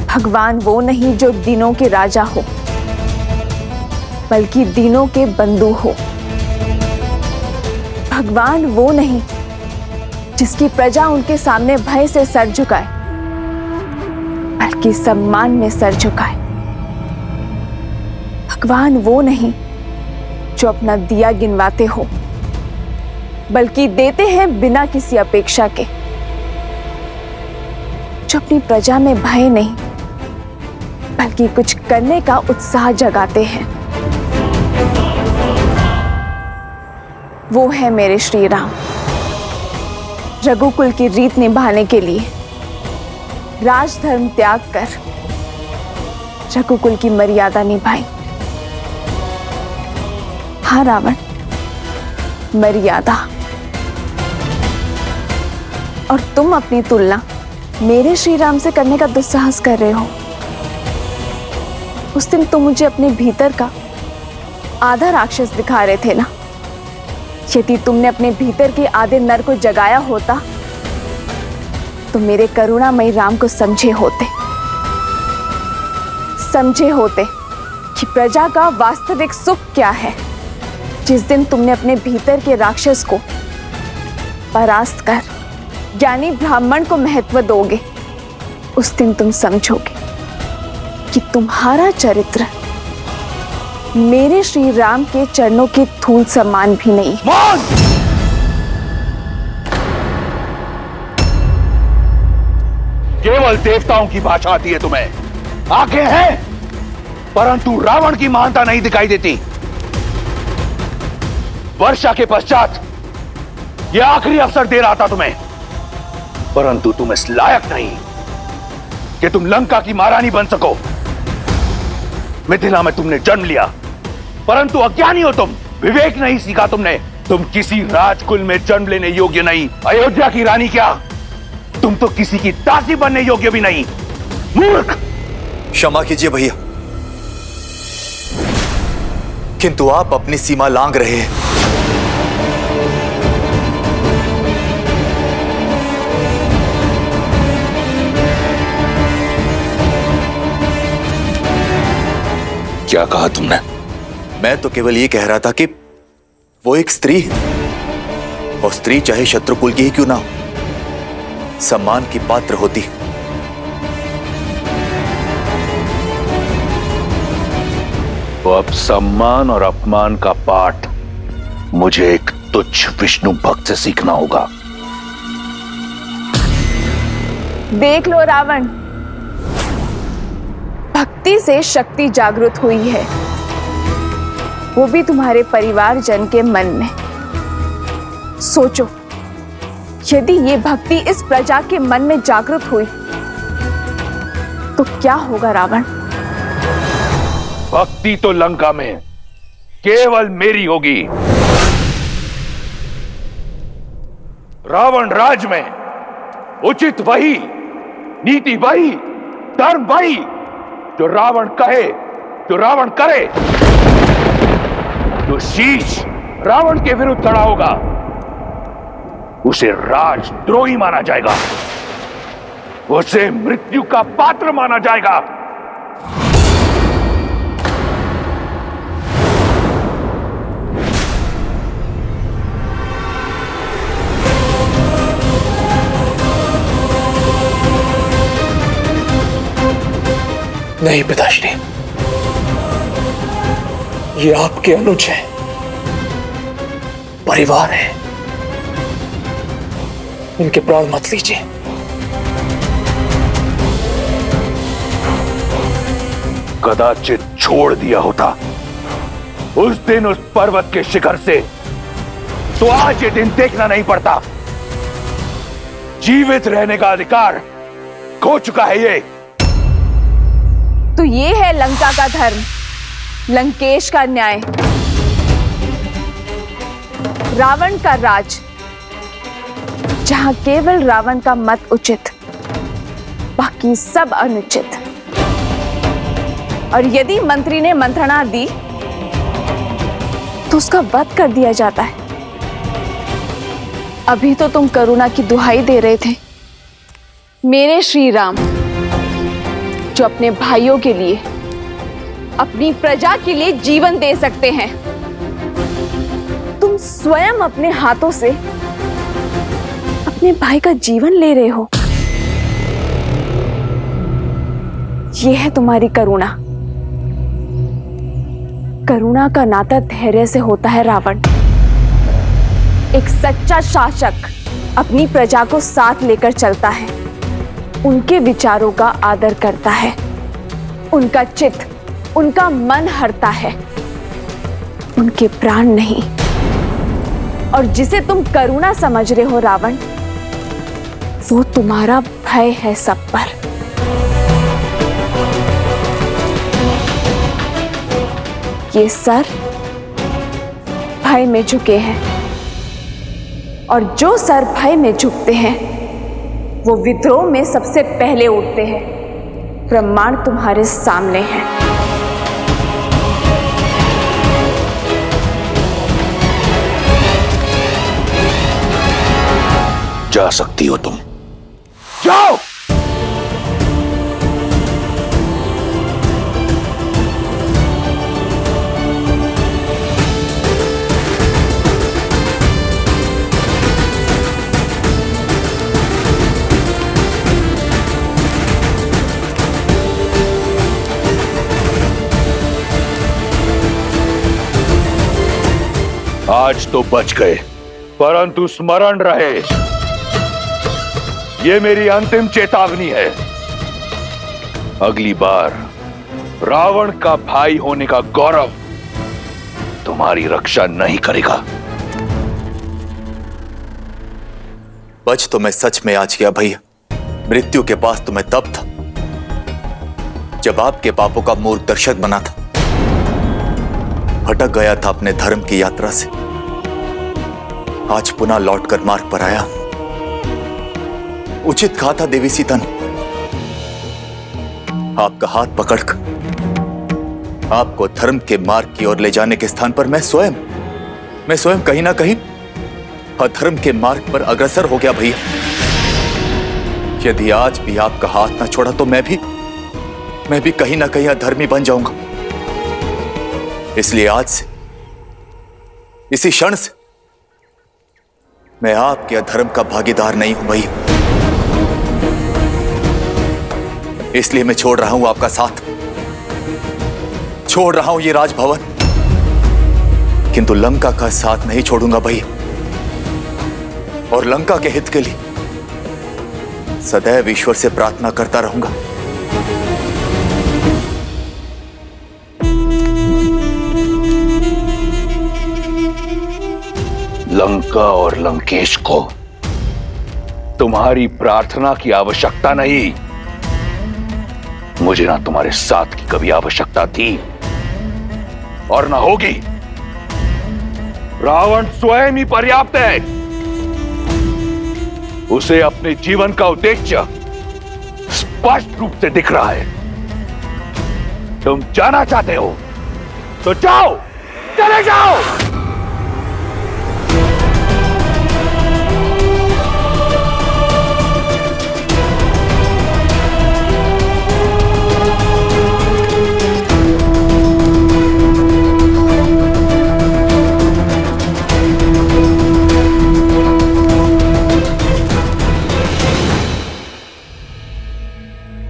भगवान वो नहीं जो दीनों के राजा हो, बल्कि दीनों के बंधु हो। भगवान वो नहीं जिसकी प्रजा उनके सामने भय से सर झुकाए, बल्कि सम्मान में सर झुकाए। भगवान वो नहीं जो अपना दिया गिनवाते हो, बल्कि देते हैं बिना किसी अपेक्षा के। जो अपनी प्रजा में भय नहीं, बल्कि कुछ करने का उत्साह जगाते हैं। वो है मेरे श्री राम। रघुकुल की रीत निभाने के लिए राजधर्म त्याग कर रघुकुल की मर्यादा निभाई। हाँ रावण, मर्यादा। और तुम अपनी तुलना मेरे श्री राम से करने का दुस्साहस कर रहे हो। उस दिन तुम मुझे अपने भीतर का आधा राक्षस दिखा रहे थे ना। यदि तुमने अपने भीतर के आधे नर को जगाया होता तो मेरे करुणामयी राम को समझे होते कि प्रजा का वास्तविक सुख क्या है। जिस दिन तुमने अपने भीतर के राक्षस को परास्त कर ज्ञानी ब्राह्मण को महत्व दोगे, उस दिन तुम समझोगे कि तुम्हारा चरित्र मेरे श्री राम के चरणों के धूल समान भी नहीं। केवल देवताओं की भाषा आती है तुम्हें। आंखें हैं परंतु रावण की महानता नहीं दिखाई देती। वर्षा के पश्चात यह आखिरी अवसर दे रहा था तुम्हें, परंतु तुम इस लायक नहीं कि तुम लंका की महारानी बन सको। मिथिला में तुमने जन्म लिया परंतु अज्ञानी हो तुम। विवेक नहीं सीखा तुमने। तुम किसी राजकुल में जन्म लेने योग्य नहीं। अयोध्या की रानी क्या, तुम तो किसी की दासी बनने योग्य भी नहीं। मूर्ख। क्षमा कीजिए भैया, किंतु आप अपनी सीमा लांघ रहे हैं। क्या कहा तुमने? मैं तो केवल ये कह रहा था कि वो एक स्त्री है, और स्त्री चाहे शत्रुकुल की ही क्यों ना हो, सम्मान की पात्र होती है। तो अब सम्मान और अपमान का पाठ मुझे एक तुच्छ विष्णु भक्त से सीखना होगा। देख लो रावण, भक्ति से शक्ति जागृत हुई है, वो भी तुम्हारे परिवारजन के मन में। सोचो, यदि ये भक्ति इस प्रजा के मन में जागृत हुई तो क्या होगा रावण? भक्ति तो लंका में केवल मेरी होगी। रावण राज में उचित वही, नीति वही, धर्म वही, जो रावण कहे, जो रावण करे। जो शीश रावण के विरुद्ध खड़ा होगा उसे राजद्रोही माना जाएगा, उसे मृत्यु का पात्र माना जाएगा। नहीं पिताश्री, ये आपके अनुज है, परिवार है, इनके प्राण मत लीजिए। कदाचित छोड़ दिया होता उस दिन उस पर्वत के शिखर से, तो आज ये दिन देखना नहीं पड़ता। जीवित रहने का अधिकार खो चुका है ये। तो ये है लंका का धर्म, लंकेश का न्याय, रावण का राज, जहां केवल रावण का मत उचित, बाकी सब अनुचित। और यदि मंत्री ने मंत्रणा दी तो उसका वध कर दिया जाता है। अभी तो तुम करुणा की दुहाई दे रहे थे। मेरे श्री राम, जो अपने भाइयों के लिए, अपनी प्रजा के लिए जीवन दे सकते हैं, तुम स्वयं अपने हाथों से अपने भाई का जीवन ले रहे हो। यह है तुम्हारी करुणा। करुणा का नाता धैर्य से होता है रावण। एक सच्चा शासक अपनी प्रजा को साथ लेकर चलता है, उनके विचारों का आदर करता है, उनका चित्त, उनका मन हरता है, उनके प्राण नहीं। और जिसे तुम करुणा समझ रहे हो रावण, वो तुम्हारा भय है सब पर। ये सर भय में झुके हैं, और जो सर भय में झुकते हैं वो विद्रोह में सबसे पहले उठते हैं। प्रमाण तुम्हारे सामने है। जा सकती हो तुम, जाओ। आज तो बच गए, परंतु स्मरण रहे, ये मेरी अंतिम चेतावनी है। अगली बार रावण का भाई होने का गौरव तुम्हारी रक्षा नहीं करेगा। बच तो मैं सच में आज गया भैया। मृत्यु के पास तो मैं तब था जब आपके पापों का मूर्ख दर्शक बना था। भटक गया था अपने धर्म की यात्रा से, आज पुनः लौटकर मार्ग पर आया। उचित कहा था देवी सीता ने, आपका हाथ पकड़कर आपको धर्म के मार्ग की ओर ले जाने के स्थान पर मैं स्वयं कहीं ना कहीं अधर्म के मार्ग पर अग्रसर हो गया भैया। यदि आज भी आपका हाथ ना छोड़ा तो मैं भी कहीं ना कहीं अधर्मी बन जाऊंगा। इसलिए आज से, इसी क्षण से मैं आपके अधर्म का भागीदार नहीं हूं भैया। इसलिए मैं छोड़ रहा हूं आपका साथ, छोड़ रहा हूं ये राजभवन, किंतु लंका का साथ नहीं छोड़ूंगा भैया। और लंका के हित के लिए सदैव ईश्वर से प्रार्थना करता रहूंगा। लंका और लंकेश को तुम्हारी प्रार्थना की आवश्यकता नहीं। मुझे ना तुम्हारे साथ की कभी आवश्यकता थी और ना होगी। रावण स्वयं ही पर्याप्त है। उसे अपने जीवन का उद्देश्य स्पष्ट रूप से दिख रहा है। तुम जाना चाहते हो तो जाओ, चले जाओ।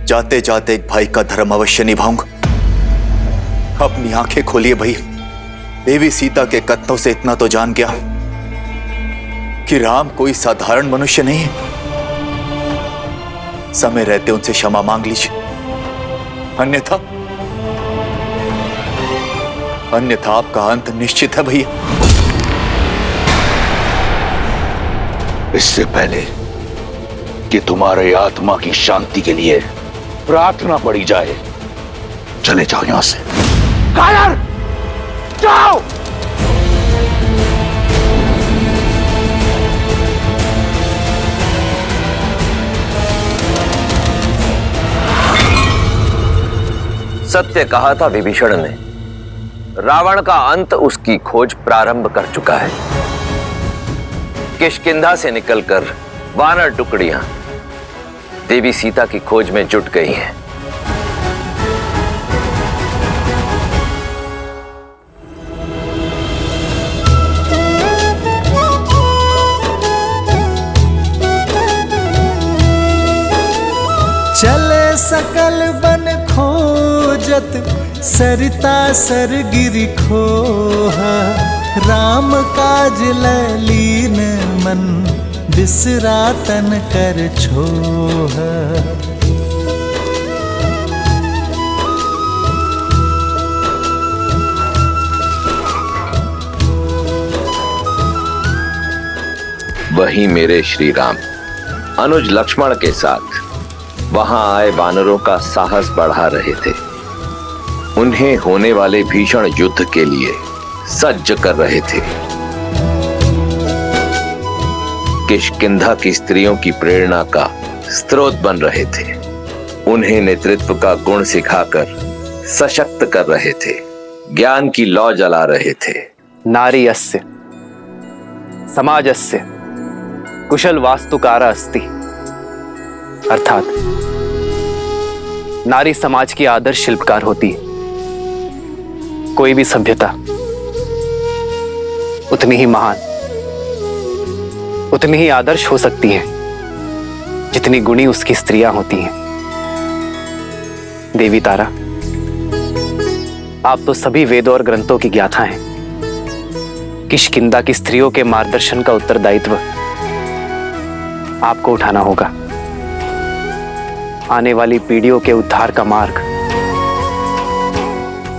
जाते जाते एक भाई का धर्म अवश्य निभाऊंगा। अपनी आंखें खोलिए भैया। देवी सीता के कथनों से इतना तो जान गया कि राम कोई साधारण मनुष्य नहीं है। समय रहते उनसे क्षमा मांग लीजिए, अन्यथा आपका अंत निश्चित है भैया। इससे पहले कि तुम्हारे आत्मा की शांति के लिए प्रार्थना पड़ी जाए, चले जाओ यहां से। कायर, जाओ। सत्य कहा था विभीषण ने, रावण का अंत उसकी खोज प्रारंभ कर चुका है। किष्किंधा से निकलकर वानर टुकड़ियां देवी सीता की खोज में जुट गई हैं। चले सकल बन खोजत, सरिता सर गिरि खोहा। राम काज ललीन मन, बिसरा तन कर छोहा। वहीं मेरे श्री राम अनुज लक्ष्मण के साथ वहां आए वानरों का साहस बढ़ा रहे थे। उन्हें होने वाले भीषण युद्ध के लिए सज्ज कर रहे थे। किष्किंधा की स्त्रियों की प्रेरणा का स्रोत बन रहे थे। उन्हें नेतृत्व का गुण सिखाकर सशक्त कर रहे थे। ज्ञान की लौ जला रहे थे। नारी अस्य समाजस्य कुशल वास्तुकारा अस्ति, अर्थात नारी समाज की आदर्श शिल्पकार होती है। कोई भी सभ्यता उतनी ही महान, उतनी ही आदर्श हो सकती है जितनी गुणी उसकी स्त्रियां होती हैं। देवी तारा, आप तो सभी वेदों और ग्रंथों की ज्ञाता हैं। किष्किंधा की स्त्रियों के मार्गदर्शन का उत्तरदायित्व आपको उठाना होगा। आने वाली पीढ़ियों के उद्धार का मार्ग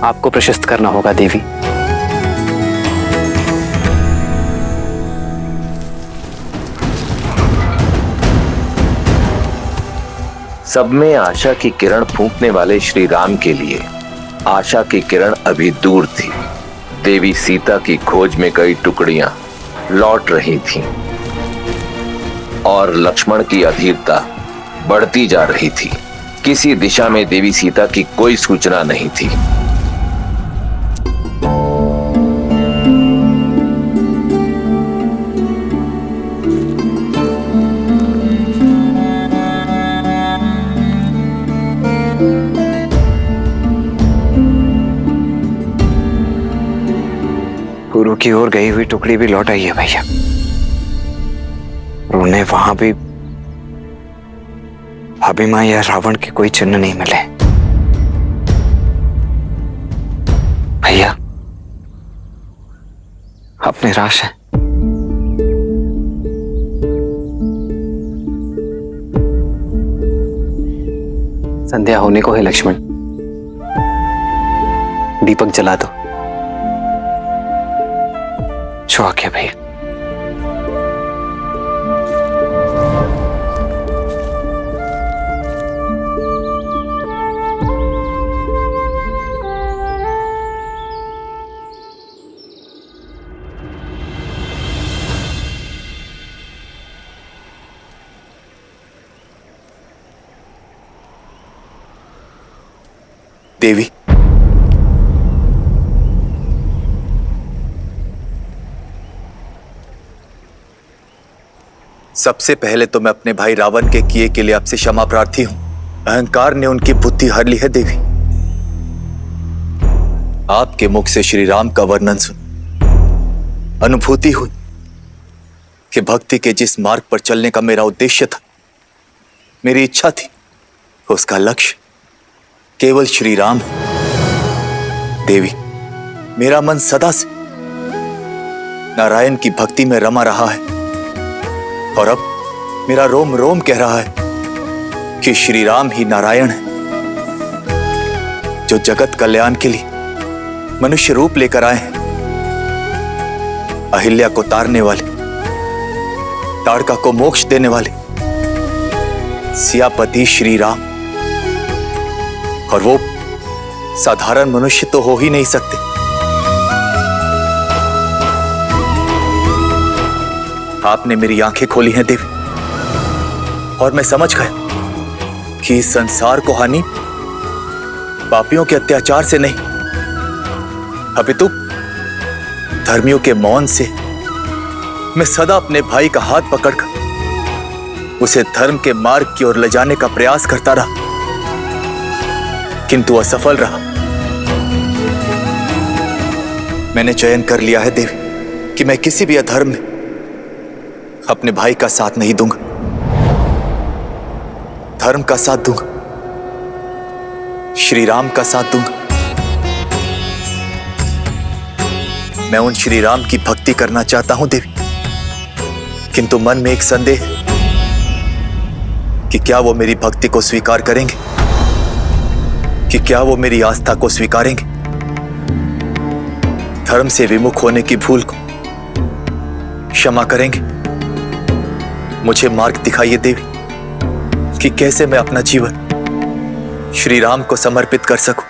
आपको प्रशस्त करना होगा देवी। सब में आशा की किरण फूंकने वाले श्री राम के लिए आशा की किरण अभी दूर थी। देवी सीता की खोज में कई टुकड़ियां लौट रही थीं और लक्ष्मण की अधीरता बढ़ती जा रही थी। किसी दिशा में देवी सीता की कोई सूचना नहीं थी। पूर्व की ओर गई हुई टुकड़ी भी लौट आई है भैया। और उन्हें वहां भी भाभी मां या रावण के कोई चिन्ह नहीं मिले। भैया आप निराश हैं? संध्या होने को है लक्ष्मण, दीपक जला दो। जो आ गया भैया। देवी, सबसे पहले तो मैं अपने भाई रावण के किए के लिए आपसे क्षमा प्रार्थी हूं। अहंकार ने उनकी बुद्धि हर ली है देवी। आपके मुख से श्री राम का वर्णन सुन अनुभूति हुई कि भक्ति के जिस मार्ग पर चलने का मेरा उद्देश्य था, मेरी इच्छा थी, उसका लक्ष्य केवल श्री राम है। देवी, मेरा मन सदा से नारायण की भक्ति में रमा रहा है और अब मेरा रोम रोम कह रहा है कि श्री राम ही नारायण है, जो जगत कल्याण के लिए मनुष्य रूप लेकर आए हैं। अहिल्या को तारने वाले, ताड़का को मोक्ष देने वाले सियापति श्री राम। और वो साधारण मनुष्य तो हो ही नहीं सकते। आपने मेरी आंखें खोली हैं देवी, और मैं समझ गया कि इस संसार को हानि पापियों के अत्याचार से नहीं, अपितु धर्मियों के मौन से। मैं सदा अपने भाई का हाथ पकड़कर उसे धर्म के मार्ग की ओर ले जाने का प्रयास करता रहा, किंतु असफल रहा। मैंने चयन कर लिया है देवी कि मैं किसी भी अधर्म में अपने भाई का साथ नहीं दूंगा, धर्म का साथ दूंगा, श्री राम का साथ दूंगा। मैं उन श्री राम की भक्ति करना चाहता हूं देवी, किंतु मन में एक संदेह कि क्या वो मेरी भक्ति को स्वीकार करेंगे, कि क्या वो मेरी आस्था को स्वीकारेंगे, धर्म से विमुख होने की भूल को क्षमा करेंगे। मुझे मार्ग दिखाइए देवी कि कैसे मैं अपना जीवन श्री राम को समर्पित कर सकूं।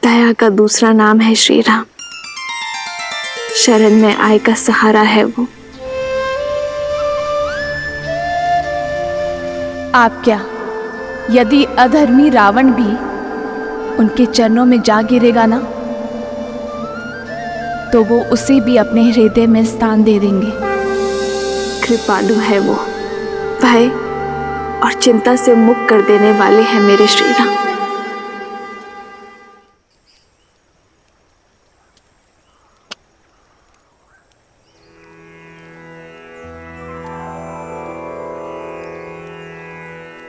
दया का दूसरा नाम है श्री राम। शरण में आए का सहारा है वो। आप क्या, यदि अधर्मी रावण भी उनके चरणों में जा गिरेगा ना, तो वो उसे भी अपने हृदय में स्थान दे देंगे। कृपालु है वो, भय और चिंता से मुक्त कर देने वाले हैं मेरे श्री राम।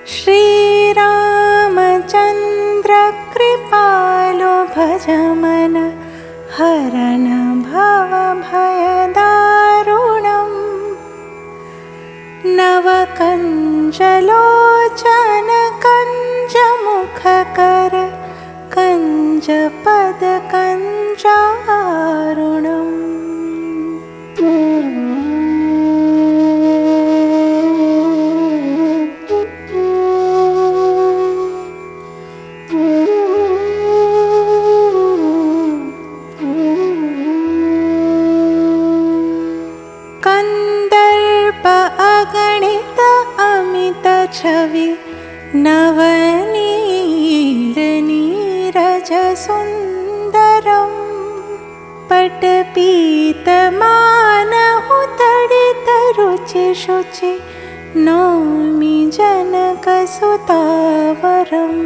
श्री रामचंद्र कृपालो भजमन हरण भव भयदारुणम् नवकञ्जलोचन कञ्जमुखकर कञ्जपद कञ्जारुणम्। छवि नवनील नीरज सुंदरम पटपीतमानहु तडित रुचि शुचि नौमि जनक सुतावरम्।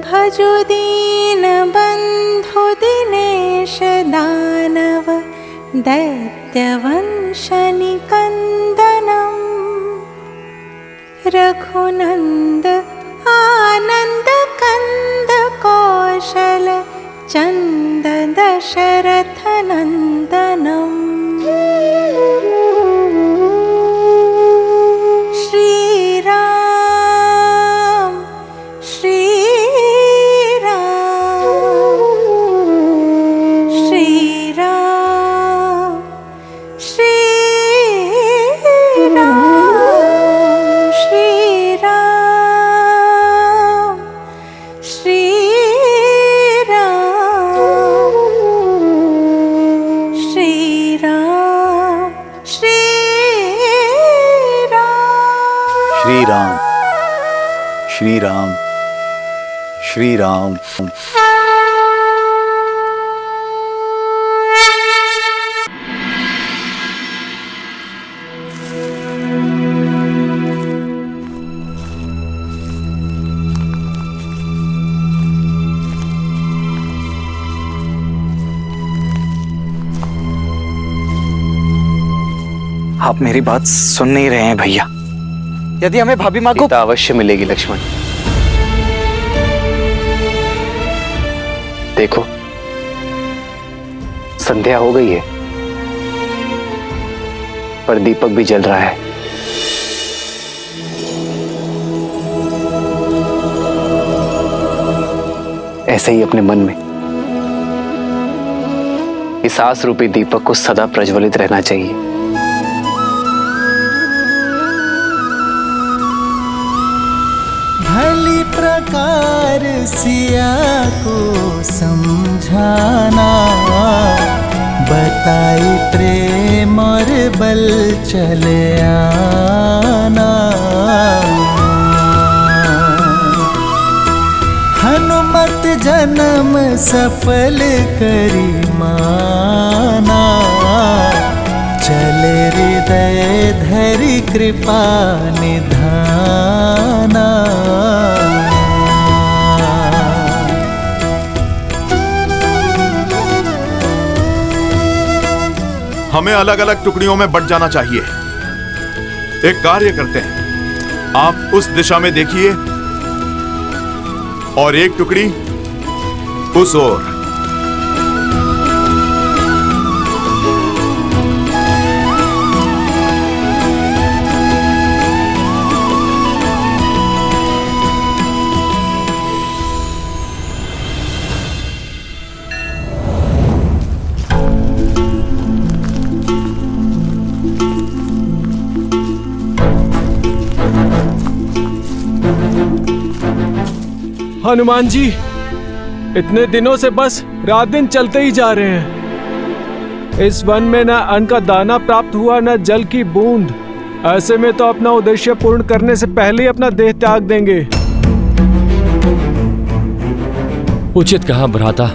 भजो दीन बंधु दिनेश दानव दैत्यवंश निकंदनम् रघुनंद आनंद कंद कौशल चंद दशरथ नंदनम्। श्री राम, श्री राम। आप मेरी बात सुन नहीं रहे हैं भैया। यदि हमें भाभी माँ को सीता अवश्य मिलेगी लक्ष्मण। देखो संध्या हो गई है, पर दीपक भी जल रहा है। ऐसे ही अपने मन में इस आस रूपी दीपक को सदा प्रज्वलित रहना चाहिए। भली प्रकार सिया को समझाना, बताई प्रेम और बल चले आना। हनुमत जन्म सफल करी माना, चले हृदय धरि कृपा निधाना। हमें अलग अलग टुकड़ियों में बंट जाना चाहिए। एक कार्य करते हैं, आप उस दिशा में देखिए और एक टुकड़ी उस ओर। हनुमान जी, इतने दिनों से बस रात दिन चलते ही जा रहे हैं। इस वन में न अन्न का दाना प्राप्त हुआ, न जल की बूंद। ऐसे में तो अपना उद्देश्य पूर्ण करने से पहले ही अपना देह त्याग देंगे। उचित कहा भ्राता।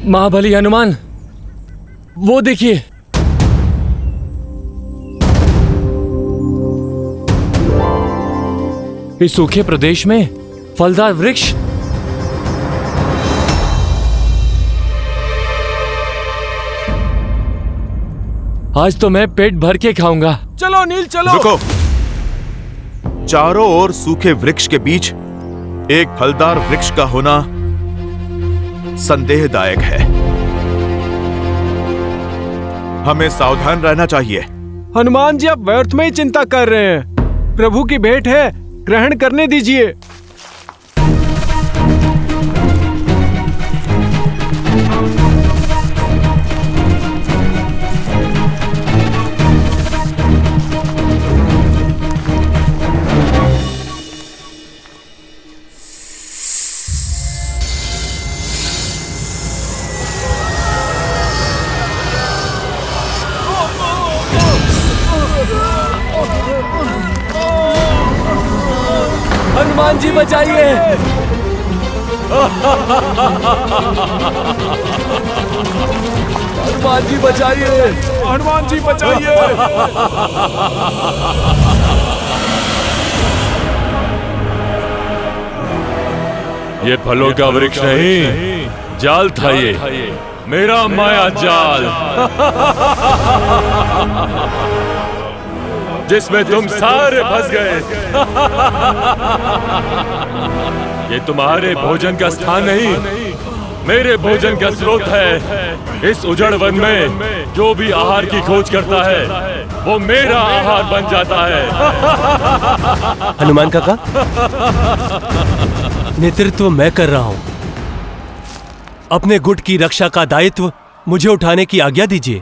महाबली हनुमान, वो देखिए। इस सूखे प्रदेश में फलदार वृक्ष। आज तो मैं पेट भर के खाऊंगा। चलो नील चलो। रुको। चारों ओर सूखे वृक्ष के बीच एक फलदार वृक्ष का होना संदेहदायक है। हमें सावधान रहना चाहिए। हनुमान जी, आप व्यर्थ में ही चिंता कर रहे हैं। प्रभु की भेंट है, ग्रहण करने दीजिए। हनुमान जी बचाइए। हनुमान जी बचाइए। हनुमान जी बचाइए। ये फलों का वृक्ष नहीं, जाल था ये, मेरा माया जाल, जिसमें तुम सारे फंस गए। ये तुम्हारे भोजन का स्थान नहीं, मेरे भोजन का स्रोत है। इस उजड़ वन में जो भी आहार की खोज करता है, वो मेरा आहार बन जाता है। हनुमान काका, नेतृत्व मैं कर रहा हूं। अपने गुट की रक्षा का दायित्व मुझे उठाने की आज्ञा दीजिए।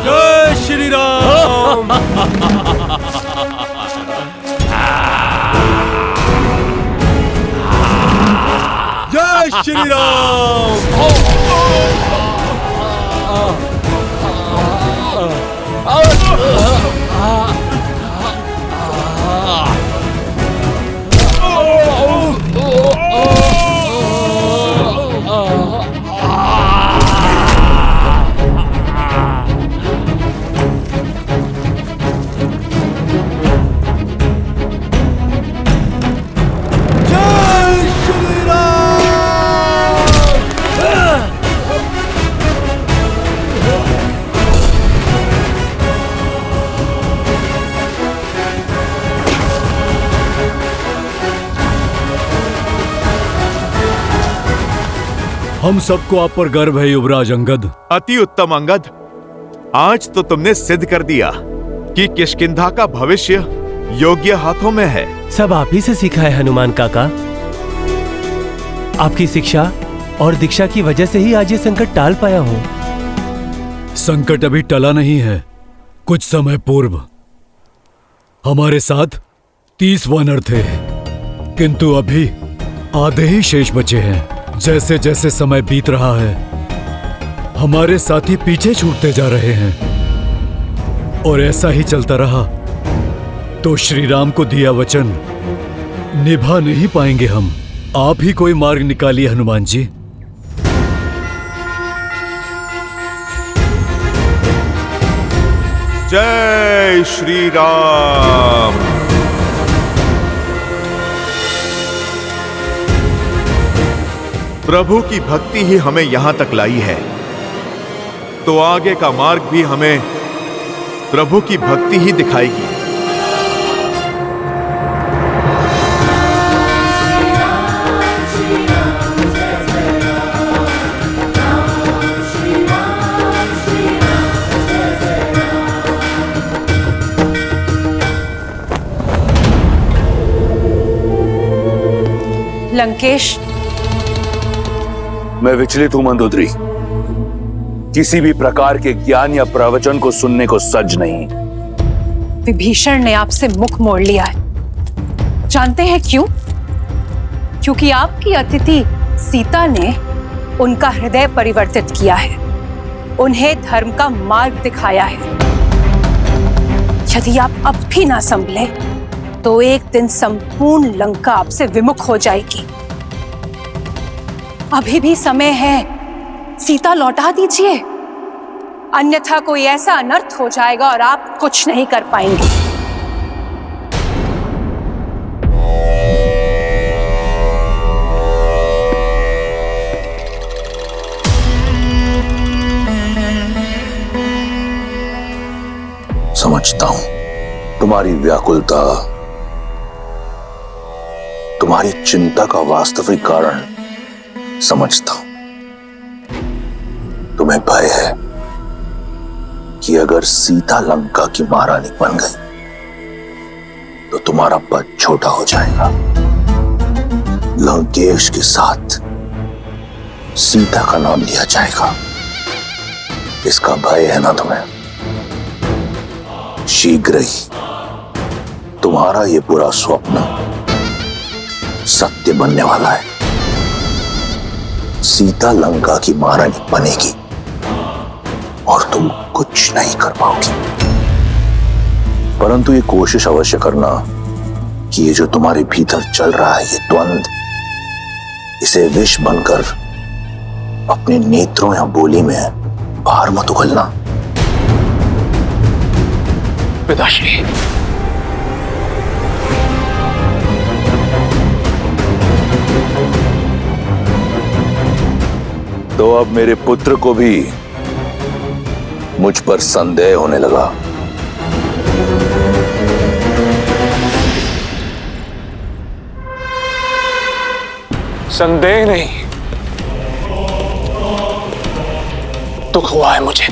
जय श्री राम। जय श्री राम। हम सबको आप पर गर्व है युवराज अंगद। अति उत्तम अंगद, आज तो तुमने सिद्ध कर दिया कि किष्किंधा का भविष्य योग्य हाथों में है। सब आप ही से सीखा है हनुमान काका। आपकी शिक्षा और दीक्षा की वजह से ही आज ये संकट टाल पाया हूँ। संकट अभी टला नहीं है। कुछ समय पूर्व हमारे साथ 30 वानर थे, किंतु अभी आधे ही शेष बचे हैं। जैसे जैसे समय बीत रहा है, हमारे साथी पीछे छूटते जा रहे हैं, और ऐसा ही चलता रहा तो श्री राम को दिया वचन निभा नहीं पाएंगे हम। आप ही कोई मार्ग निकालिए हनुमान जी। जय श्री राम। प्रभु की भक्ति ही हमें यहां तक लाई है, तो आगे का मार्ग भी हमें प्रभु की भक्ति ही दिखाएगी। लंकेश, मैं विचलित हूं मंदोदरी। किसी भी प्रकार के ज्ञान या प्रवचन को सुनने को सज नहीं। विभीषण ने आपसे मुख मोड़ लिया है। जानते हैं क्यों? क्योंकि आपकी अतिथि सीता ने उनका हृदय परिवर्तित किया है, उन्हें धर्म का मार्ग दिखाया है। यदि आप अब भी ना संभले तो एक दिन संपूर्ण लंका आपसे विमुख हो जाएगी। अभी भी समय है, सीता लौटा दीजिए, अन्यथा कोई ऐसा अनर्थ हो जाएगा और आप कुछ नहीं कर पाएंगे। समझता हूं तुम्हारी व्याकुलता, तुम्हारी चिंता का वास्तविक कारण समझता हूं। तुम्हें भय है कि अगर सीता लंका की महारानी बन गई तो तुम्हारा पद छोटा हो जाएगा। लंकेश के साथ सीता का नाम लिया जाएगा, इसका भय है ना तुम्हें? शीघ्र ही तुम्हारा ये बुरा स्वप्न सत्य बनने वाला है। सीता लंका की महारानी बनेगी और तुम कुछ नहीं कर पाओगी। परंतु ये कोशिश अवश्य करना कि ये जो तुम्हारे भीतर चल रहा है, ये द्वंद, इसे विष बनकर अपने नेत्रों या बोली में बाहर मत उगलना। पिताश्री, तो अब मेरे पुत्र को भी मुझ पर संदेह होने लगा। संदेह नहीं, दुख हुआ है मुझे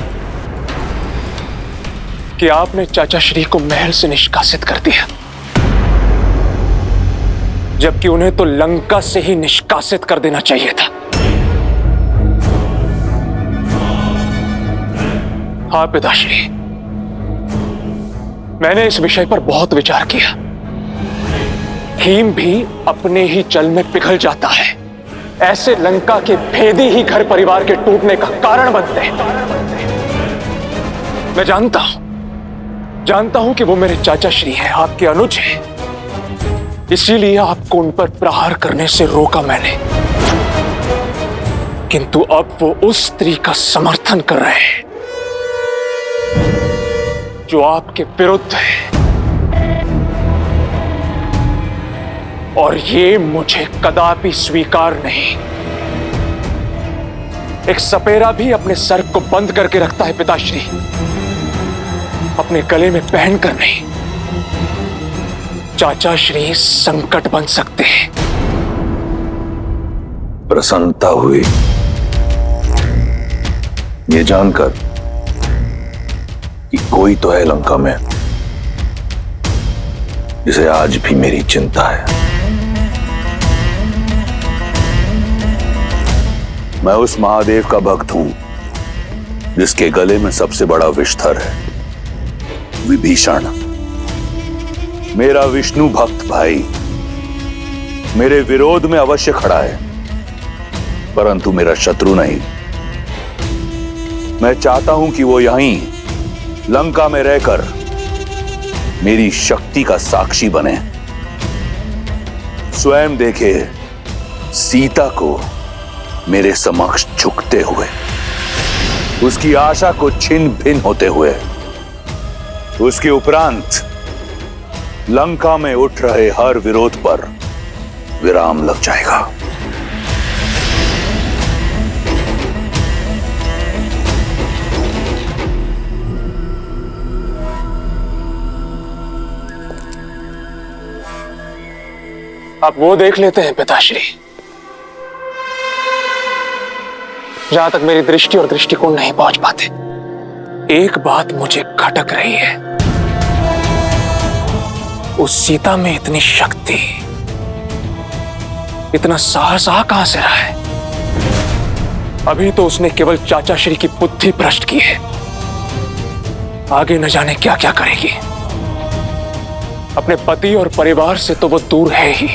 कि आपने चाचा श्री को महल से निष्कासित कर दिया, जबकि उन्हें तो लंका से ही निष्कासित कर देना चाहिए था। हाँ पिताश्री, मैंने इस विषय पर बहुत विचार किया। हिम भी अपने ही जल में पिघल जाता है। ऐसे लंका के भेदी ही घर परिवार के टूटने का कारण बनते हैं। मैं जानता हूं कि वो मेरे चाचा श्री हैं, आपके अनुज हैं। इसीलिए आपको उन पर प्रहार करने से रोका मैंने। किंतु अब वो उस स्त्री का समर्थन कर रहे हैं जो आपके विरुद्ध है, और ये मुझे कदापि स्वीकार नहीं। एक सपेरा भी अपने सर को बंद करके रखता है पिताश्री, अपने गले में पहनकर नहीं। चाचा श्री संकट बन सकते हैं। प्रसन्नता हुई ये जानकर कि कोई तो है लंका में जिसे आज भी मेरी चिंता है। मैं उस महादेव का भक्त हूं जिसके गले में सबसे बड़ा विषधर है, विभीषण। मेरा विष्णु भक्त भाई मेरे विरोध में अवश्य खड़ा है, परंतु मेरा शत्रु नहीं। मैं चाहता हूं कि वो यहीं लंका में रहकर मेरी शक्ति का साक्षी बने, स्वयं देखे सीता को मेरे समक्ष झुकते हुए, उसकी आशा को छिन्न भिन्न होते हुए। उसके उपरांत लंका में उठ रहे हर विरोध पर विराम लग जाएगा। आप वो देख लेते हैं पिताश्री, जहां तक मेरी दृष्टि और दृष्टिकोण नहीं पहुंच पाते। एक बात मुझे खटक रही है, उस सीता में इतनी शक्ति, इतना साहस कहां से रहा है? अभी तो उसने केवल चाचा श्री की बुद्धि भ्रष्ट की है, आगे न जाने क्या क्या करेगी। अपने पति और परिवार से तो वो दूर है ही,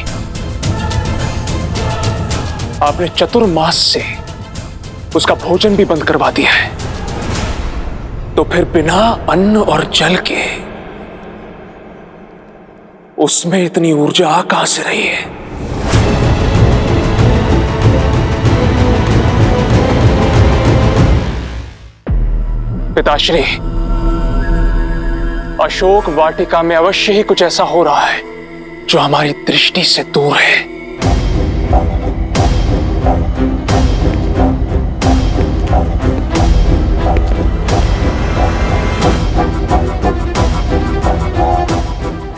आपने चतुर्मास से उसका भोजन भी बंद करवा दिया है, तो फिर बिना अन्न और जल के उसमें इतनी ऊर्जा आ कहां से रही है? पिताश्री, अशोक वाटिका में अवश्य ही कुछ ऐसा हो रहा है जो हमारी दृष्टि से दूर है।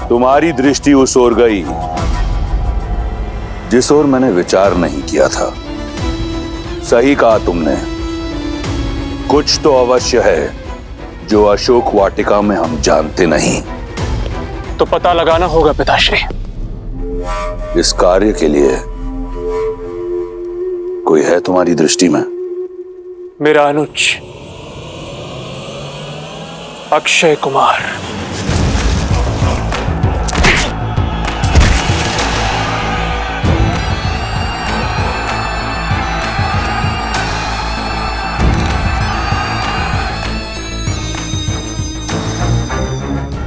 तुम्हारी दृष्टि उस ओर गई जिस ओर मैंने विचार नहीं किया था। सही कहा तुमने, कुछ तो अवश्य है जो अशोक वाटिका में हम जानते नहीं। तो पता लगाना होगा पिताश्री। इस कार्य के लिए कोई है तुम्हारी दृष्टि में? मेरा अनुज अक्षय कुमार।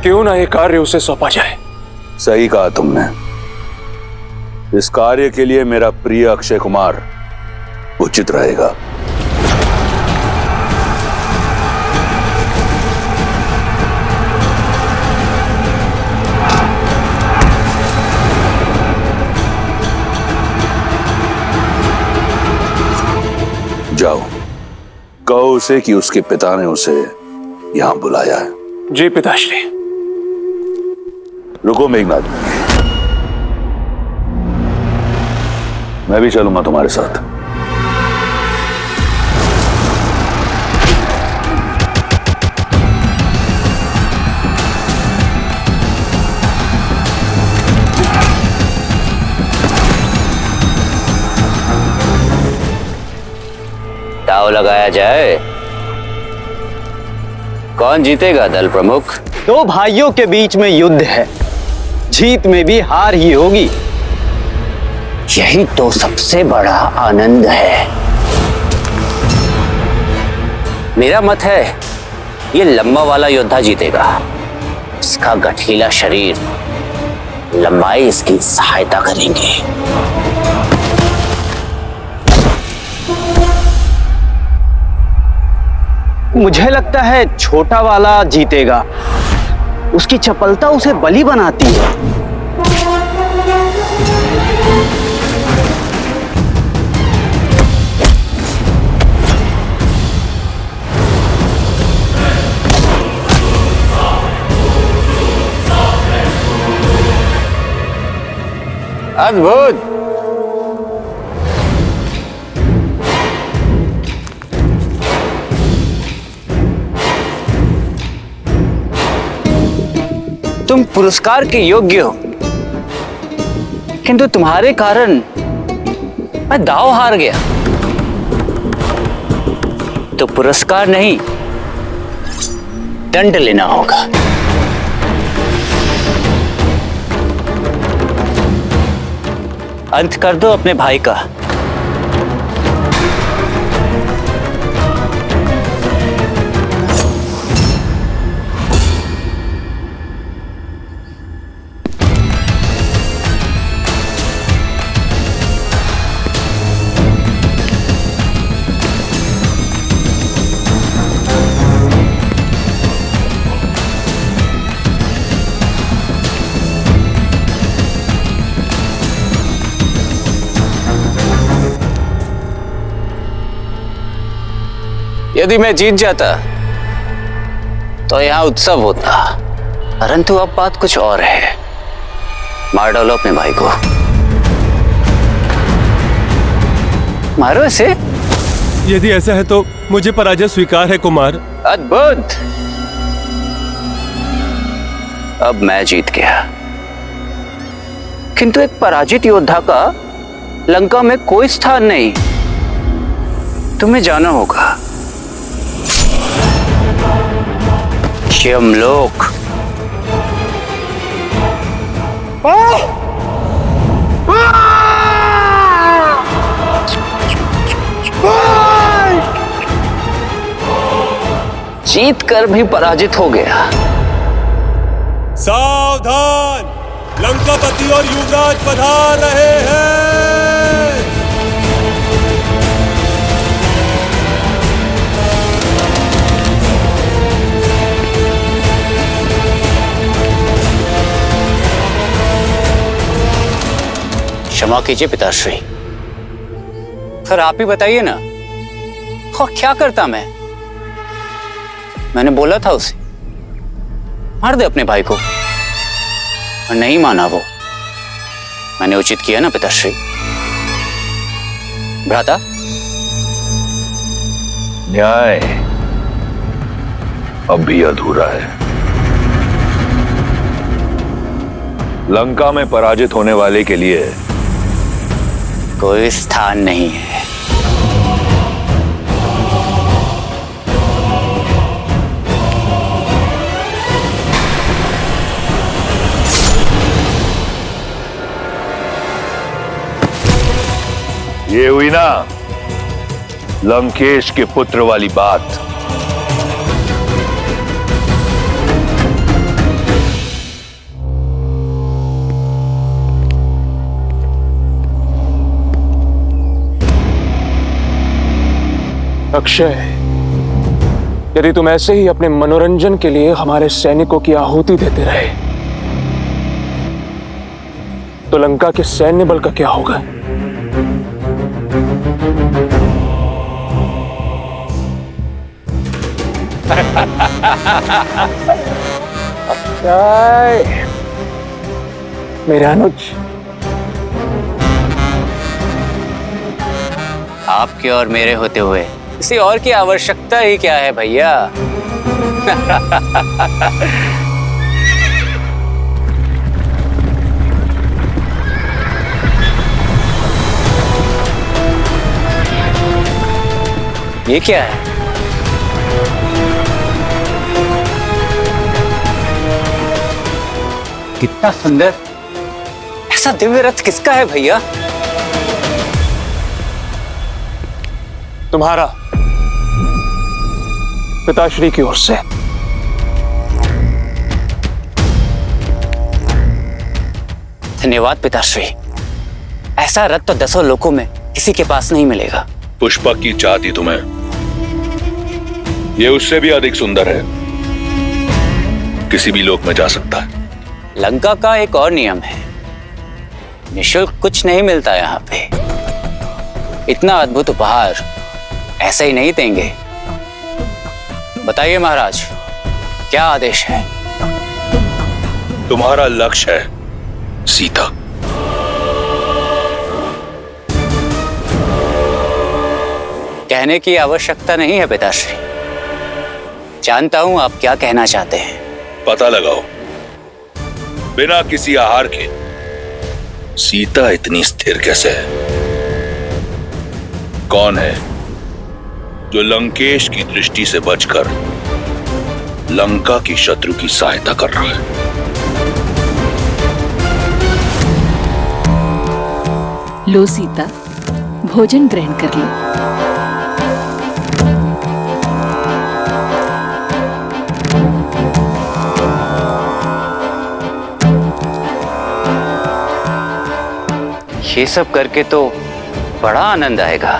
क्यों ना ये कार्य उसे सौंपा जाए? सही कहा तुमने, इस कार्य के लिए मेरा प्रिय अक्षय कुमार उचित रहेगा। जाओ, कहो उसे कि उसके पिता ने उसे यहां बुलाया है। जी पिताश्री। रुको मेघनाथ, मैं भी चलूंगा तुम्हारे साथ। दांव लगाया जाए, कौन जीतेगा दल प्रमुख? दो भाइयों के बीच में युद्ध है, जीत में भी हार ही होगी। यही तो सबसे बड़ा आनंद है। मेरा मत है ये लंबा वाला योद्धा जीतेगा। इसका गठीला शरीर, लंबाई इसकी सहायता करेंगे। मुझे लगता है छोटा वाला जीतेगा। उसकी चपलता उसे बली बनाती है। अद्भुत। तुम पुरस्कार के योग्य हो, किंतु तुम्हारे कारण मैं दांव हार गया। तो पुरस्कार नहीं, दंड लेना होगा। अंत कर दो अपने भाई का। यदि मैं जीत जाता तो यहां उत्सव होता, परंतु अब बात कुछ और है। मार डालो अपने भाई को। मारो इसे। यदि ऐसा है तो मुझे पराजय स्वीकार है कुमार। अद्भुत। अब मैं जीत गया, किंतु एक पराजित योद्धा का लंका में कोई स्थान नहीं। तुम्हें जाना होगा यमलोक। जीत कर भी पराजित हो गया। सावधान, लंकापति और युवराज पधार रहे हैं। क्षमा कीजिए पिताश्री, सर आप ही बताइए ना, और क्या करता मैंने बोला था उसे मार दे अपने भाई को, और नहीं माना वो। मैंने उचित किया ना पिताश्री? भ्राता, न्याय अब भी अधूरा है। लंका में पराजित होने वाले के लिए कोई स्थान नहीं है। ये हुई ना लंकेश के पुत्र वाली बात। अक्षय, यदि तुम ऐसे ही अपने मनोरंजन के लिए हमारे सैनिकों की आहुति देते रहे तो लंका के सैन्य बल का क्या होगा? अक्षय, मेरे अनुज, आपके और मेरे होते हुए किसी और की आवश्यकता ही क्या है भैया? ये क्या है? कितना सुंदर! ऐसा दिव्य रथ किसका है भैया? तुम्हारा, पिताश्री की ओर से। धन्यवाद पिताश्री। ऐसा रथ तो 10 लोकों में किसी के पास नहीं मिलेगा। पुष्पक की चाहती तुम्हें, ये उससे भी अधिक सुंदर है, किसी भी लोक में जा सकता है। लंका का एक और नियम है, निःशुल्क कुछ नहीं मिलता यहाँ पे। इतना अद्भुत उपहार ऐसे ही नहीं देंगे। बताइए महाराज, क्या आदेश है? तुम्हारा लक्ष्य है सीता। कहने की आवश्यकता नहीं है पिताश्री, जानता हूं आप क्या कहना चाहते हैं। पता लगाओ, बिना किसी आहार के सीता इतनी स्थिर कैसे है? कौन है जो लंकेश की दृष्टि से बचकर लंका की शत्रु की सहायता कर रहा है? लो सीता, भोजन ग्रहण कर लो। ये सब करके तो बड़ा आनंद आएगा,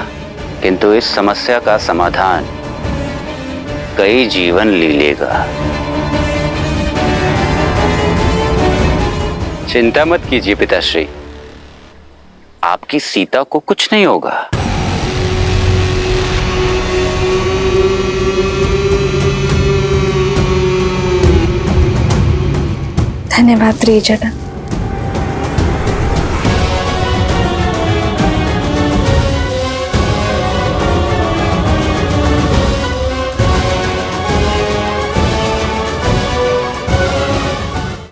किंतु इस समस्या का समाधान कई जीवन ले लेगा। चिंता मत कीजिए पिताश्री, आपकी सीता को कुछ नहीं होगा। धन्यवाद त्रिजटा।